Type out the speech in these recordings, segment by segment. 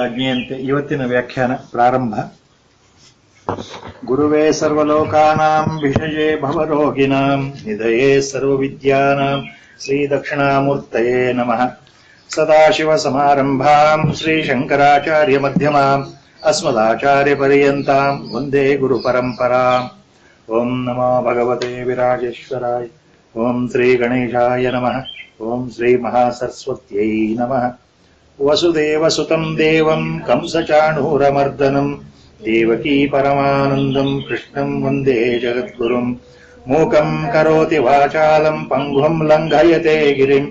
ಆಜ್ಞೆಯಂತೆ ಇವತ್ತಿನ ವ್ಯಾಖ್ಯಾನ ಪ್ರಾರಂಭ. ಗುರುವೇ ಸರ್ವಲೋಕಾನಾಂ ವಿಷಯೇ ಭವರೋಗಿಣಾಂ ನಿಧಯೇ ಸರ್ವವಿದ್ಯಾನಾಂ ಶ್ರೀ ದಕ್ಷಿಣಾಮೂರ್ತಯೇ ನಮಃ. ಸದಾಶಿವ ಸಮಾರಂಭಾಂ ಶ್ರೀ ಶಂಕರಾಚಾರ್ಯ ಮಧ್ಯಮಾಂ ಅಸ್ಮದಾಚಾರ್ಯ ಪರ್ಯಂತಾಂ ವಂದೇ ಗುರು ಪರಂಪರಾಂ. ಓಂ ನಮೋ ಭಗವತೆ ವಿರಾಜೇಶ್ವರಾಯ. ಓಂ ಶ್ರೀ ಗಣೇಶಾಯ ನಮಃ. ಓಂ ಶ್ರೀ ಮಹಾಸರಸ್ವತ್ಯೈ ನಮಃ. ವಸುದೇವಸುತಂ ದೇವಂ ಕಂಸಚಾಣೂರಮರ್ದನಂ ದೇವಕೀ ಪರಮಾನಂದಂ ಕೃಷ್ಣಂ ವಂದೇ ಜಗದ್ಗುರುಂ. ಮೂಕಂ ಕರೋತಿ ವಾಚಾಲಂ ಪಂಗುಂ ಲಂಘಯತೆ ಗಿರಿಂ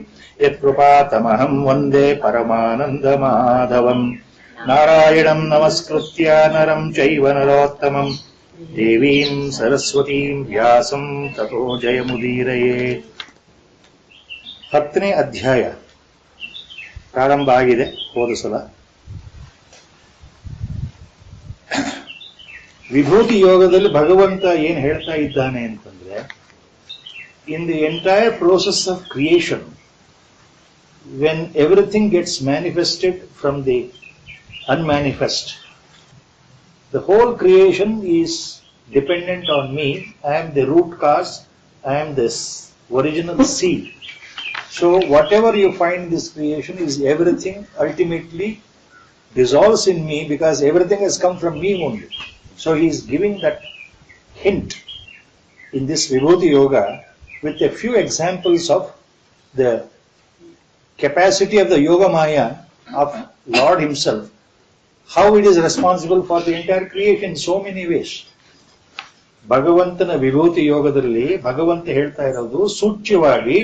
ಯತ್ಕೃಪಾತಮಹಂ ವಂದೇ ಪರಮಾನಂದ ಮಾಧವಂ. ನಾರಾಯಣಂ ನಮಸ್ಕೃತ್ಯ ನರಂ ಚೈವ ನರೋತ್ತಮಂ ದೇವೀಂ ಸರಸ್ವತೀಂ ವ್ಯಾಸಂ ತತೋ ಜಯಮುದೀರಯೇತ್. 10ನೇ ಅಧ್ಯಾಯ ಪ್ರಾರಂಭ ಆಗಿದೆ ಹೋದ ಸಲ. ವಿಭೂತಿ ಯೋಗದಲ್ಲಿ ಭಗವಂತ ಏನ್ ಹೇಳ್ತಾ ಇದ್ದಾನೆ ಅಂತಂದ್ರೆ, in the entire process of creation, when everything gets manifested from the unmanifest, the whole creation is dependent on me. I am the root cause, I am this original seed. So whatever you find in this creation is everything ultimately dissolves in me, because everything has come from me only. So he is giving that hint in this Vibhuti Yoga with a few examples of the capacity of the Yoga Maya of Lord himself, how it is responsible for the entire creation in so many ways. ಭಗವಂತನ ವಿಭೂತಿ ಯೋಗದಲ್ಲಿ ಭಗವಂತ ಹೇಳ್ತಾ ಇರೋದು ಸೂಚ್ಯವಾಗಿ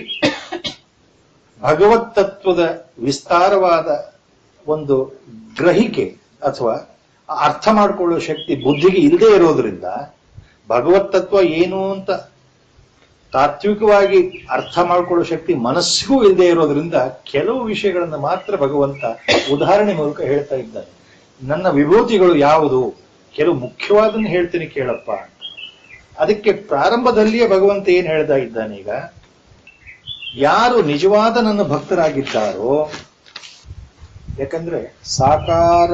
ಭಗವತ್ ತತ್ವದ ವಿಸ್ತಾರವಾದ ಒಂದು ಗ್ರಹಿಕೆ ಅಥವಾ ಅರ್ಥ ಮಾಡಿಕೊಳ್ಳುವ ಶಕ್ತಿ ಬುದ್ಧಿಗೆ ಇಲ್ಲದೆ ಇರೋದ್ರಿಂದ, ಭಗವತ್ ತತ್ವ ಏನು ಅಂತ ತಾತ್ವಿಕವಾಗಿ ಅರ್ಥ ಮಾಡಿಕೊಳ್ಳುವ ಶಕ್ತಿ ಮನಸ್ಸಿಗೂ ಇಲ್ಲದೆ ಇರೋದ್ರಿಂದ ಕೆಲವು ವಿಷಯಗಳನ್ನು ಮಾತ್ರ ಭಗವಂತ ಉದಾಹರಣೆ ಮೂಲಕ ಹೇಳ್ತಾ ಇದ್ದಾನೆ. ನನ್ನ ವಿಭೂತಿಗಳು ಯಾವುದು, ಕೆಲವು ಮುಖ್ಯವಾದನ್ನು ಹೇಳ್ತೀನಿ ಕೇಳಪ್ಪ. ಅದಕ್ಕೆ ಪ್ರಾರಂಭದಲ್ಲಿಯೇ ಭಗವಂತ ಏನ್ ಹೇಳ್ತಾ ಇದ್ದಾನೆ, ಈಗ ಯಾರು ನಿಜವಾದ ನನ್ನ ಭಕ್ತರಾಗಿದ್ದಾರೋ, ಯಾಕಂದ್ರೆ ಸಾಕಾರ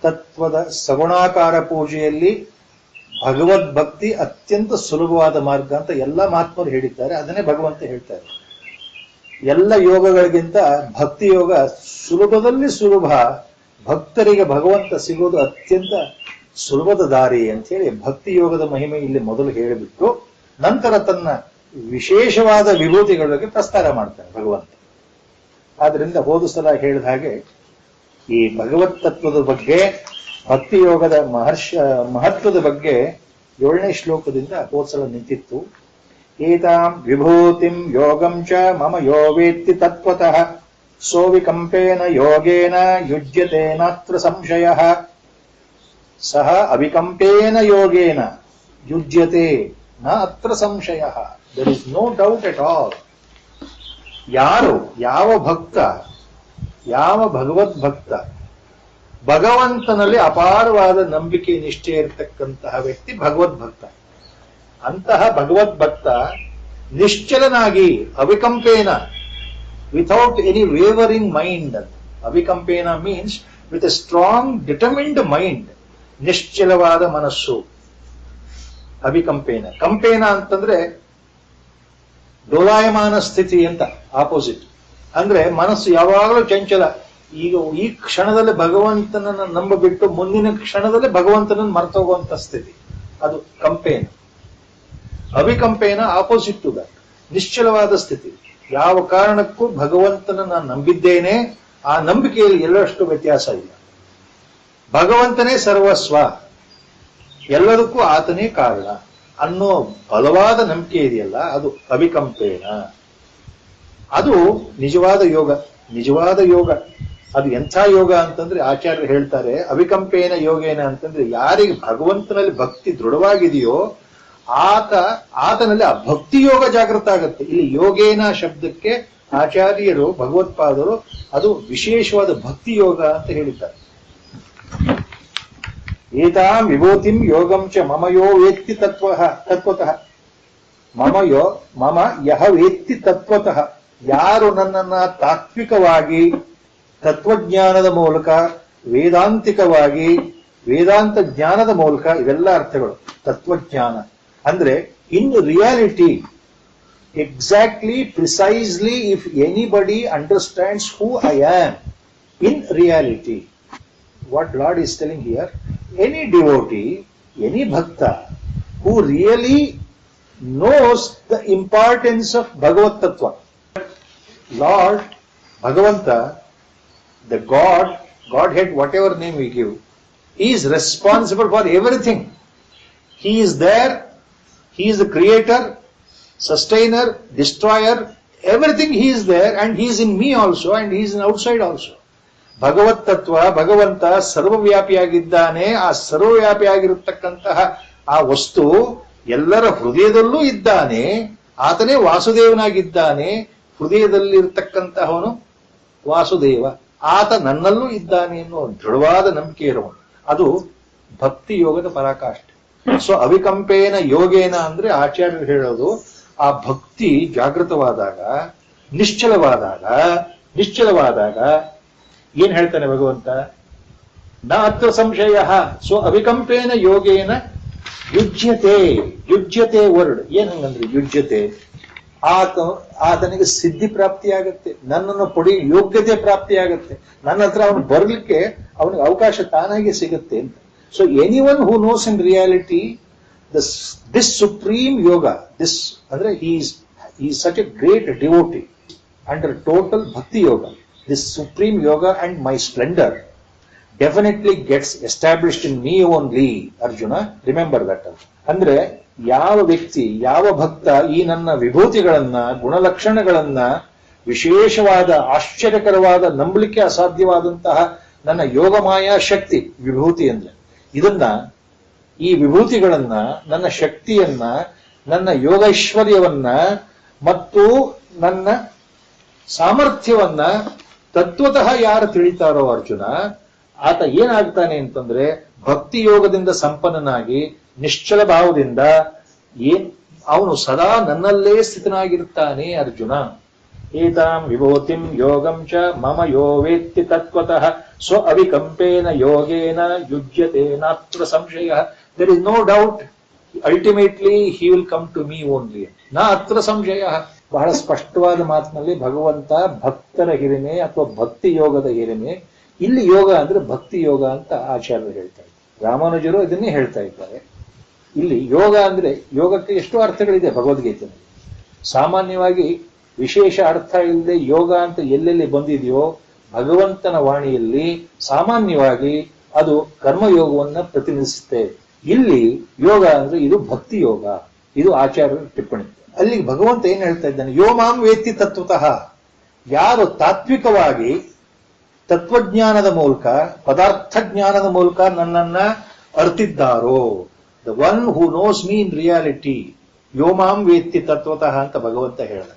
ತತ್ವದ ಸಗುಣಾಕಾರ ಪೂಜೆಯಲ್ಲಿ ಭಗವದ್ಭಕ್ತಿ ಅತ್ಯಂತ ಸುಲಭವಾದ ಮಾರ್ಗ ಅಂತ ಎಲ್ಲ ಮಹಾತ್ಮರು ಹೇಳಿದ್ದಾರೆ. ಅದನ್ನೇ ಭಗವಂತ ಹೇಳ್ತಾರೆ. ಎಲ್ಲ ಯೋಗಗಳಿಗಿಂತ ಭಕ್ತಿ ಯೋಗ ಸುಲಭದಲ್ಲಿ ಸುಲಭ, ಭಕ್ತರಿಗೆ ಭಗವಂತ ಸಿಗೋದು ಅತ್ಯಂತ ಸುಲಭದ ದಾರಿ ಅಂತ ಹೇಳಿ ಭಕ್ತಿ ಯೋಗದ ಮಹಿಮೆ ಇಲ್ಲಿ ಮೊದಲು ಹೇಳಿಬಿಟ್ಟು ನಂತರ ತನ್ನ ವಿಶೇಷವಾದ ವಿಭೂತಿಗಳ ಬಗ್ಗೆ ಪ್ರಸ್ತಾರ ಮಾಡ್ತಾನೆ ಭಗವಂತ. ಆದ್ರಿಂದ ಹೋದ ಸಲ ಹೇಳಿದ ಹಾಗೆ ಈ ಭಗವತ್ ತತ್ವದ ಬಗ್ಗೆ, ಭಕ್ತಿ ಯೋಗದ ಮಹತ್ವದ ಬಗ್ಗೆ 7ನೇ ಶ್ಲೋಕದಿಂದ ಹೋದ ಸಲ ನಿಂತಿತ್ತು. ಏತಾಂ ವಿಭೂತಿಂ ಯೋಗಂ ಚ ಮಮ ಯೋ ವೇತ್ತಿ ತತ್ವತಃ ಸೋವಿಕಂಪೇನ ಯೋಗೇನ ಯುಜ್ಯತೆ ನಾತ್ರ ಸಂಶಯಃ. ಸಹ ಅವಿಕಂಪೇನ ಯೋಗೇನ ಯುಜ್ಯತೆ ನ ಅತ್ರ ಸಂಶಯಃ. There is no doubt at all. ಯಾರು, ಯಾವ ಭಕ್ತ, ಯಾವ ಭಗವದ್ಭಕ್ತ, ಭಗವಂತನಲ್ಲಿ ಅಪಾರವಾದ ನಂಬಿಕೆ ನಿಷ್ಠೆ ಇರತಕ್ಕಂತಹ ವ್ಯಕ್ತಿ ಭಗವದ್ಭಕ್ತ. ಅಂತಹ ಭಗವದ್ಭಕ್ತ ನಿಶ್ಚಲನಾಗಿ ಅವಿಕಂಪೇನ, without any wavering mind. Avikampena means with a strong determined mind. ನಿಶ್ಚಲವಾದ ಮನಸ್ಸು ಅವಿಕಂಪೇನ. ಕಂಪೇನ ಅಂತಂದ್ರೆ ಡೋಲಾಯಮಾನ ಸ್ಥಿತಿ ಅಂತ ಆಪೋಸಿಟ್. ಅಂದ್ರೆ ಮನಸ್ಸು ಯಾವಾಗಲೂ ಚಂಚಲ. ಈಗ ಈ ಕ್ಷಣದಲ್ಲಿ ಭಗವಂತನನ್ನ ನಂಬಬಿಟ್ಟು ಮುಂದಿನ ಕ್ಷಣದಲ್ಲಿ ಭಗವಂತನನ್ನು ಮರ್ತೋಗುವಂತ ಸ್ಥಿತಿ, ಅದು ಕಂಪೇನ. ಅವಿಕಂಪೇನ ಆಪೋಸಿಟ್ ಟು ದಟ್, ನಿಶ್ಚಲವಾದ ಸ್ಥಿತಿ. ಯಾವ ಕಾರಣಕ್ಕೂ ಭಗವಂತನ ನಾನು ನಂಬಿದ್ದೇನೆ, ಆ ನಂಬಿಕೆಯಲ್ಲಿ ಎಲ್ಲಷ್ಟು ವ್ಯತ್ಯಾಸ ಇಲ್ಲ. ಭಗವಂತನೇ ಸರ್ವಸ್ವ, ಎಲ್ಲದಕ್ಕೂ ಆತನೇ ಕಾರಣ ಅನ್ನೋ ಬಲವಾದ ನಂಬಿಕೆ ಇದೆಯಲ್ಲ, ಅದು ಅವಿಕಂಪೇನ. ಅದು ನಿಜವಾದ ಯೋಗ. ನಿಜವಾದ ಯೋಗ ಅದು ಎಂಥ ಯೋಗ ಅಂತಂದ್ರೆ ಆಚಾರ್ಯರು ಹೇಳ್ತಾರೆ, ಅವಿಕಂಪೇನ ಯೋಗೇನ ಅಂತಂದ್ರೆ ಯಾರಿಗೆ ಭಗವಂತನಲ್ಲಿ ಭಕ್ತಿ ದೃಢವಾಗಿದೆಯೋ ಆತನಲ್ಲಿ ಆ ಭಕ್ತಿ ಯೋಗ ಜಾಗೃತ ಆಗುತ್ತೆ. ಇಲ್ಲಿ ಯೋಗೇನ ಶಬ್ದಕ್ಕೆ ಆಚಾರ್ಯರು ಭಗವತ್ಪಾದರು ಅದು ವಿಶೇಷವಾದ ಭಕ್ತಿ ಯೋಗ ಅಂತ ಹೇಳಿದ್ದಾರೆ. ಏತಾಂ ವಿಭೂತಿಂ ಯೋಗಂ ಚ ಮಮ ಯೋ ವೇತ್ತಿ ತತ್ವತಃ. ಮಮ ಯಹ ವೇತ್ತಿ ತತ್ವತಃ. ಯಾರು ನನ್ನನ್ನ ತಾತ್ವಿಕವಾಗಿ ತತ್ವಜ್ಞಾನದ ಮೂಲಕ ವೇದಾಂತಿಕವಾಗಿ ವೇದಾಂತ ಜ್ಞಾನದ ಮೂಲಕ ಇವೆಲ್ಲ ಅರ್ಥಗಳು. ತತ್ವಜ್ಞಾನ ಅಂದ್ರೆ in reality exactly, precisely, if anybody understands who I am in reality, what Lord is telling here, any devotee, any bhakta who really knows the importance of Bhagavad Tattva, Lord, Bhagavanta, the God, Godhead, whatever name we give, He is responsible for everything. He is there, He is the creator, sustainer, destroyer, everything He is there, and He is in me also, and He is in outside also. ಭಗವತ್ ತತ್ವ, ಭಗವಂತ ಸರ್ವವ್ಯಾಪಿಯಾಗಿದ್ದಾನೆ. ಆ ಸರ್ವವ್ಯಾಪಿಯಾಗಿರತಕ್ಕಂತಹ ಆ ವಸ್ತು ಎಲ್ಲರ ಹೃದಯದಲ್ಲೂ ಇದ್ದಾನೆ. ಆತನೇ ವಾಸುದೇವನಾಗಿದ್ದಾನೆ. ಹೃದಯದಲ್ಲಿರ್ತಕ್ಕಂತಹವನು ವಾಸುದೇವ. ಆತ ನನ್ನಲ್ಲೂ ಇದ್ದಾನೆ ಎನ್ನುವ ದೃಢವಾದ ನಂಬಿಕೆ ಇರುವನು. ಅದು ಭಕ್ತಿ ಯೋಗದ ಪರಾಕಾಷ್ಠೆ. ಸೊ ಅವಿಕಂಪೇನ ಯೋಗೇನ ಅಂದ್ರೆ ಆಚಾರ್ಯರು ಹೇಳೋದು, ಆ ಭಕ್ತಿ ಜಾಗೃತವಾದಾಗ, ನಿಶ್ಚಲವಾದಾಗ ಏನ್ ಹೇಳ್ತಾನೆ ಭಗವಂತ? ನ ಅತ್ರ ಸಂಶಯ. ಸೊ ಅವಿಕಂಪೇನ ಯೋಗೇನ ಯುಜ್ಯತೆ ವರ್ಡ್ ಏನ್ ಹಂಗಂದ್ರೆ ಯುಜ್ಯತೆ, ಆತನಿಗೆ ಸಿದ್ಧಿ ಪ್ರಾಪ್ತಿಯಾಗತ್ತೆ, ನನ್ನನ್ನು ಪಡೆಯುವ ಯೋಗ್ಯತೆ ಪ್ರಾಪ್ತಿಯಾಗತ್ತೆ, ನನ್ನ ಹತ್ರ ಅವನು ಬರ್ಲಿಕ್ಕೆ ಅವನಿಗೆ ಅವಕಾಶ ತಾನಾಗಿ ಸಿಗುತ್ತೆ ಅಂತ. So anyone who knows in reality this supreme yoga, this andre he is such a great devotee under total bhakti yoga, this supreme yoga and my splendor definitely gets established in me only. Arjuna, remember that. ಅಂದ್ರೆ ಯಾವ ವ್ಯಕ್ತಿ, ಯಾವ ಭಕ್ತ ಈ ನನ್ನ ವಿಭೂತಿಗಳನ್ನ, ಗುಣಲಕ್ಷಣಗಳನ್ನ, ವಿಶೇಷವಾದ ಆಶ್ಚರ್ಯಕರವಾದ ನಂಬಲಿಕ್ಕೆ ಅಸಾಧ್ಯವಾದಂತಹ ನನ್ನ ಯೋಗಮಾಯ ಶಕ್ತಿ, ವಿಭೂತಿ ಅಂದ್ರೆ ಇದನ್ನ, ಈ ವಿಭೂತಿಗಳನ್ನ, ನನ್ನ ಶಕ್ತಿಯನ್ನ, ನನ್ನ ಯೋಗೈಶ್ವರ್ಯವನ್ನ ಮತ್ತು ನನ್ನ ಸಾಮರ್ಥ್ಯವನ್ನ ತತ್ವತಃ ಯಾರು ತಿಳಿತಾರೋ ಅರ್ಜುನ, ಆತ ಏನಾಗ್ತಾನೆ ಅಂತಂದ್ರೆ ಭಕ್ತಿ ಯೋಗದಿಂದ ಸಂಪನ್ನನಾಗಿ ನಿಶ್ಚಲ ಭಾವದಿಂದ ಅವನು ಸದಾ ನನ್ನಲ್ಲೇ ಸ್ಥಿತನಾಗಿರ್ತಾನೆ. ಅರ್ಜುನ ಏತಾಂ ವಿಭೂತಿಂ ಯೋಗಂ ಚ ಮಮ ಯೋ ವೇತ್ತಿ ತತ್ವತಃ ಸ್ವ ಅವಿಕಂಪೇನ ಯೋಗೇನ ಯುಜ್ಯತೆ ನಾತ್ರ ಸಂಶಯ. There is no doubt, ultimately he will come to me only. ನಾ ಅತ್ರ ಸಂಶಯ. ಬಹಳ ಸ್ಪಷ್ಟವಾದ ಮಾತಿನಲ್ಲಿ ಭಗವಂತ ಭಕ್ತರ ಹಿರಿಮೆ ಅಥವಾ ಭಕ್ತಿ ಯೋಗದ ಹಿರಿಮೆ. ಇಲ್ಲಿ ಯೋಗ ಅಂದ್ರೆ ಭಕ್ತಿ ಯೋಗ ಅಂತ ಆಚಾರ್ಯರು ಹೇಳ್ತಾ ಇದ್ದಾರೆ. ರಾಮಾನುಜರು ಇದನ್ನೇ ಹೇಳ್ತಾ ಇದ್ದಾರೆ. ಇಲ್ಲಿ ಯೋಗ ಅಂದ್ರೆ, ಯೋಗಕ್ಕೆ ಎಷ್ಟು ಅರ್ಥಗಳಿದೆ ಭಗವದ್ಗೀತೆಯಲ್ಲಿ. ಸಾಮಾನ್ಯವಾಗಿ ವಿಶೇಷ ಅರ್ಥ ಇಲ್ಲದೆ ಯೋಗ ಅಂತ ಎಲ್ಲೆಲ್ಲಿ ಬಂದಿದೆಯೋ ಭಗವಂತನ ವಾಣಿಯಲ್ಲಿ ಸಾಮಾನ್ಯವಾಗಿ ಅದು ಕರ್ಮಯೋಗವನ್ನ ಪ್ರತಿನಿಧಿಸುತ್ತೆ. ಇಲ್ಲಿ ಯೋಗ ಅಂದ್ರೆ ಇದು ಭಕ್ತಿ ಯೋಗ. ಇದು ಆಚಾರ್ಯರ ಟಿಪ್ಪಣಿ. ಅಲ್ಲಿ ಭಗವಂತ ಏನ್ ಹೇಳ್ತಾ ಇದ್ದಾನೆ? ಯೋ ಮಾಂ ವೇತ್ತಿ ತತ್ವತಃ. ಯಾರು ತಾತ್ವಿಕವಾಗಿ ತತ್ವಜ್ಞಾನದ ಮೂಲಕ, ಪದಾರ್ಥ ಜ್ಞಾನದ ಮೂಲಕ ನನ್ನನ್ನ ಅರ್ತಿದ್ದಾರೋ, the one who knows me in reality, ಯೋ ಮಾಂ ವೇತ್ತಿ ತತ್ವತಃ ಅಂತ ಭಗವಂತ ಹೇಳಿದ.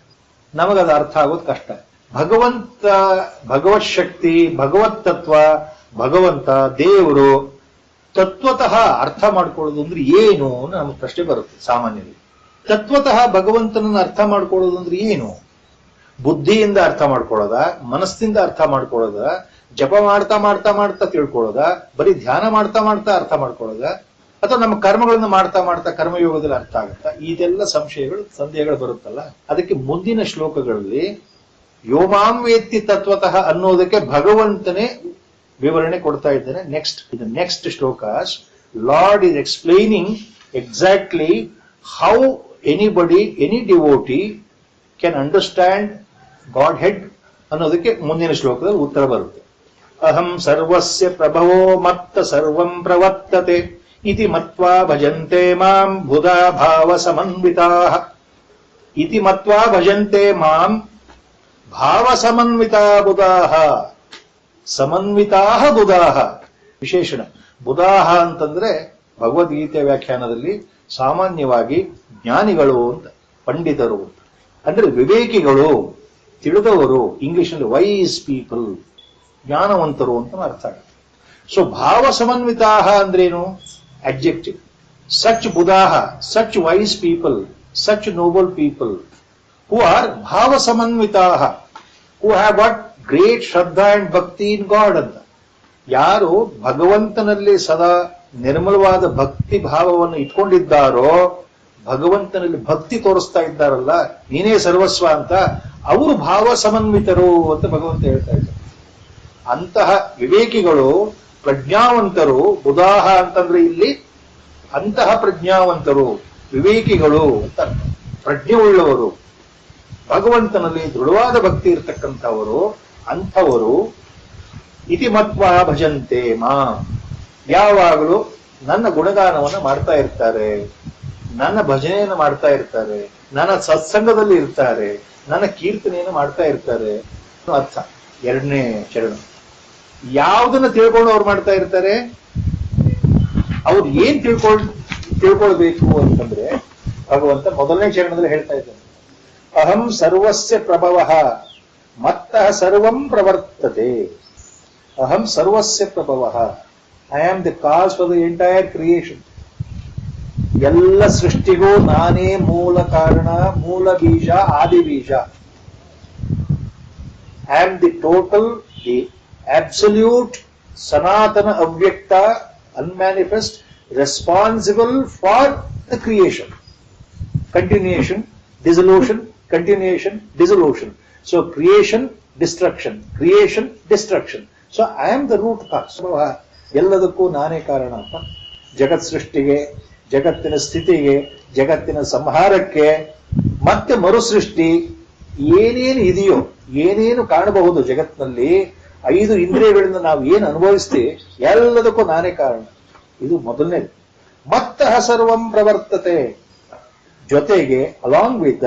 ನಮಗದು ಅರ್ಥ ಆಗೋದು ಕಷ್ಟ. ಭಗವತ್ ಶಕ್ತಿ, ಭಗವತ್ ತತ್ವ, ಭಗವಂತ ದೇವರು ತತ್ವತಃ ಅರ್ಥ ಮಾಡ್ಕೊಳ್ಳೋದು ಅಂದ್ರೆ ಏನು ನಮ್ಮ ಪ್ರಶ್ನೆ ಬರುತ್ತೆ ಸಾಮಾನ್ಯವಾಗಿ. ತತ್ವತಃ ಭಗವಂತನನ್ನು ಅರ್ಥ ಮಾಡ್ಕೊಳ್ಳೋದು ಅಂದ್ರೆ ಏನು? ಬುದ್ಧಿಯಿಂದ ಅರ್ಥ ಮಾಡ್ಕೊಳ್ಳೋದ, ಮನಸ್ಸಿಂದ ಅರ್ಥ ಮಾಡ್ಕೊಳ್ಳೋದ, ಜಪ ಮಾಡ್ತಾ ಮಾಡ್ತಾ ಮಾಡ್ತಾ ತಿಳ್ಕೊಳ್ಳೋದ, ಬರೀ ಧ್ಯಾನ ಮಾಡ್ತಾ ಮಾಡ್ತಾ ಅರ್ಥ ಮಾಡ್ಕೊಳ್ಳೋದ, ಅಥವಾ ನಮ್ಮ ಕರ್ಮಗಳನ್ನು ಮಾಡ್ತಾ ಮಾಡ್ತಾ ಕರ್ಮಯೋಗದಲ್ಲಿ ಅರ್ಥ ಆಗುತ್ತಾ? ಇದೆಲ್ಲ ಸಂದೇಹಗಳು ಬರುತ್ತಲ್ಲ. ಅದಕ್ಕೆ ಮುಂದಿನ ಶ್ಲೋಕಗಳಲ್ಲಿ ಯೋಮಾಂ ವೇತ್ತಿ ತತ್ವತಃ ಅನ್ನೋದಕ್ಕೆ ಭಗವಂತನೇ ವಿವರಣೆ ಕೊಡ್ತಾ ಇದ್ದೇನೆ. Next shlokas lord is explaining exactly how anybody, any devotee can understand god head ಅನ್ನೋದಕ್ಕೆ ಮುಂದಿನ ಶ್ಲೋಕದಲ್ಲಿ ಉತ್ತರ ಬರುತ್ತೆ. ಅಹಂ ಸರ್ವಸ್ಯ ಪ್ರಭವೋ ಮತ್ತ ಸರ್ವಂ ಪ್ರವರ್ತತೆ ಇತಿ ಮತ್ವಾ ಭಜಂತೆ ಮಾಂ ಬುಧಾ ಭಾವ ಸಮನ್ವಿತಾಃ. ಇತಿ ಮತ್ವಾ ಭಜಂತೆ ಮಾಂ ಭಾವ ಸಮನ್ವಿತಾ ಬುಧಾಃ. ಸಮನ್ವಿತಾಃ ಬುಧಾಃ ವಿಶೇಷಣ. ಬುಧಾಃ ಅಂತಂದ್ರೆ ಭಗವದ್ಗೀತೆ ವ್ಯಾಖ್ಯಾನದಲ್ಲಿ ಸಾಮಾನ್ಯವಾಗಿ ಜ್ಞಾನಿಗಳು ಅಂತ, ಪಂಡಿತರು ಅಂತ ಅಂದ್ರೆ ವಿವೇಕಿಗಳು, ತಿಳಿದವರು. ಇಂಗ್ಲಿಷ್ನಲ್ಲಿ ವೈಸ್ ಪೀಪಲ್, ಜ್ಞಾನವಂತರು ಅಂತ ಅರ್ಥ ಆಗುತ್ತೆ. ಸೊ ಭಾವ ಸಮನ್ವಿತಾಃ ಅಂದ್ರೇನು? adjective. Such buddhaha, such wise people, such noble people who are bhava samanvitaha, who have got great shraddha and bhakti in God. ಯಾರು ಭಗವಂತನಲ್ಲಿ ಸದಾ ನಿರ್ಮಲವಾದ ಭಕ್ತಿ ಭಾವವನ್ನು ಇಟ್ಕೊಂಡಿದ್ದಾರೋ, ಭಗವಂತನಲ್ಲಿ ಭಕ್ತಿ ತೋರಿಸ್ತಾ ಇದ್ದಾರಲ್ಲ, ನೀನೇ ಸರ್ವಸ್ವ ಅಂತ, ಅವರು ಭಾವ ಸಮನ್ವಿತರು ಅಂತ ಭಗವಂತ ಹೇಳ್ತಾ ಇದ್ದಾರೆ. ಅಂತಹ ವಿವೇಕಿಗಳು, ಪ್ರಜ್ಞಾವಂತರು, ಬುಧಾಹ ಅಂತಂದ್ರೆ ಇಲ್ಲಿ ಅಂತಹ ಪ್ರಜ್ಞಾವಂತರು, ವಿವೇಕಿಗಳು ಅಂತ, ಪ್ರಜ್ಞೆ ಉಳ್ಳವರು, ಭಗವಂತನಲ್ಲಿ ದೃಢವಾದ ಭಕ್ತಿ ಇರತಕ್ಕಂಥವರು, ಅಂಥವರು ಇತಿ ಮತ್ವಾ ಭಜಂತೆ ಮಾ, ಯಾವಾಗಲೂ ನನ್ನ ಗುಣಗಾನವನ್ನು ಮಾಡ್ತಾ ಇರ್ತಾರೆ, ನನ್ನ ಭಜನೆಯನ್ನು ಮಾಡ್ತಾ ಇರ್ತಾರೆ, ನನ್ನ ಸತ್ಸಂಗದಲ್ಲಿ ಇರ್ತಾರೆ, ನನ್ನ ಕೀರ್ತನೆಯನ್ನು ಮಾಡ್ತಾ ಇರ್ತಾರೆ. ಅರ್ಥ ಎರಡನೇ ಚರಣ. ಯಾವುದನ್ನ ತಿಳ್ಕೊಂಡು ಅವ್ರು ಮಾಡ್ತಾ ಇರ್ತಾರೆ? ಅವ್ರು ಏನ್ ತಿಳ್ಕೊಳ್ಬೇಕು ಅಂತಂದ್ರೆ, ಭಗವಂತ ಮೊದಲನೇ ಚರಣದಲ್ಲಿ ಹೇಳ್ತಾ ಇದ್ದಾನೆ, ಅಹಂ ಸರ್ವಸ್ಯ ಪ್ರಭವಃ ಮತ್ತಃ ಸರ್ವಂ ಪ್ರವರ್ತತೆ. ಅಹಂ ಸರ್ವಸ್ಯ ಪ್ರಭವಃ, I am the cause for the entire creation. ಎಲ್ಲ ಸೃಷ್ಟಿಗೂ ನಾನೇ ಮೂಲ ಕಾರಣ, ಮೂಲ ಬೀಜ, ಆದಿ ಬೀಜ. I am the total, the absolute, sanatana, avyakta, unmanifest, responsible for the creation. Continuation, dissolution, continuation, dissolution. So creation, destruction, creation, destruction. So I am the root cause. ಎಲ್ಲದಕ್ಕೂ ನಾನೇ ಕಾರಣ ಅಂತ. ಜಗತ್ ಸೃಷ್ಟಿಗೆ, ಜಗತ್ತಿನ ಸ್ಥಿತಿಗೆ, ಜಗತ್ತಿನ ಸಂಹಾರಕ್ಕೆ, ಮತ್ತೆ ಮರುಸೃಷ್ಟಿ, ಏನೇನು ಇದೆಯೋ, ಏನೇನು ಕಾಣಬಹುದು ಜಗತ್ತಿನಲ್ಲಿ, 5 ಇಂದ್ರಿಯಗಳಿಂದ ನಾವು ಏನು ಅನುಭವಿಸ್ತೀವಿ, ಎಲ್ಲದಕ್ಕೂ ನಾನೇ ಕಾರಣ. ಇದು ಮೊದಲನೇದು. ಮತ್ತಃ ಸರ್ವಂ ಪ್ರವರ್ತತೆ, ಜೊತೆಗೆ ಅಲಾಂಗ್ ವಿತ್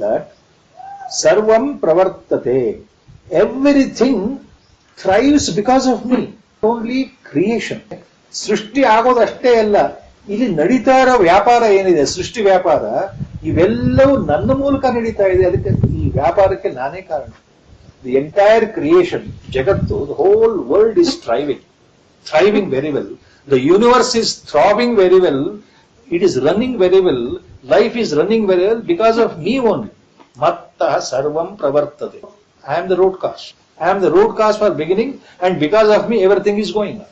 ದಟ್ ಸರ್ವಂ ಪ್ರವರ್ತತೆ, everything thrives because of me. Only creation, ಸೃಷ್ಟಿ ಆಗೋದಷ್ಟೇ ಅಲ್ಲ, ಇಲ್ಲಿ ನಡೀತಾ ಇರೋ ವ್ಯಾಪಾರ ಏನಿದೆ, ಸೃಷ್ಟಿ ವ್ಯಾಪಾರ, ಇವೆಲ್ಲವೂ ನನ್ನ ಮೂಲಕ ನಡೀತಾ ಇದೆ. ಅದಕ್ಕೆ ಈ ವ್ಯಾಪಾರಕ್ಕೆ ನಾನೇ ಕಾರಣ. The entire creation, Jagattu, the whole world is thriving very well. The universe is throbbing very well. It is running very well. Life is running very well because of me only. Mattah sarvam pravartate. I am the root cause. I am the root cause for beginning, and because of me everything is going on.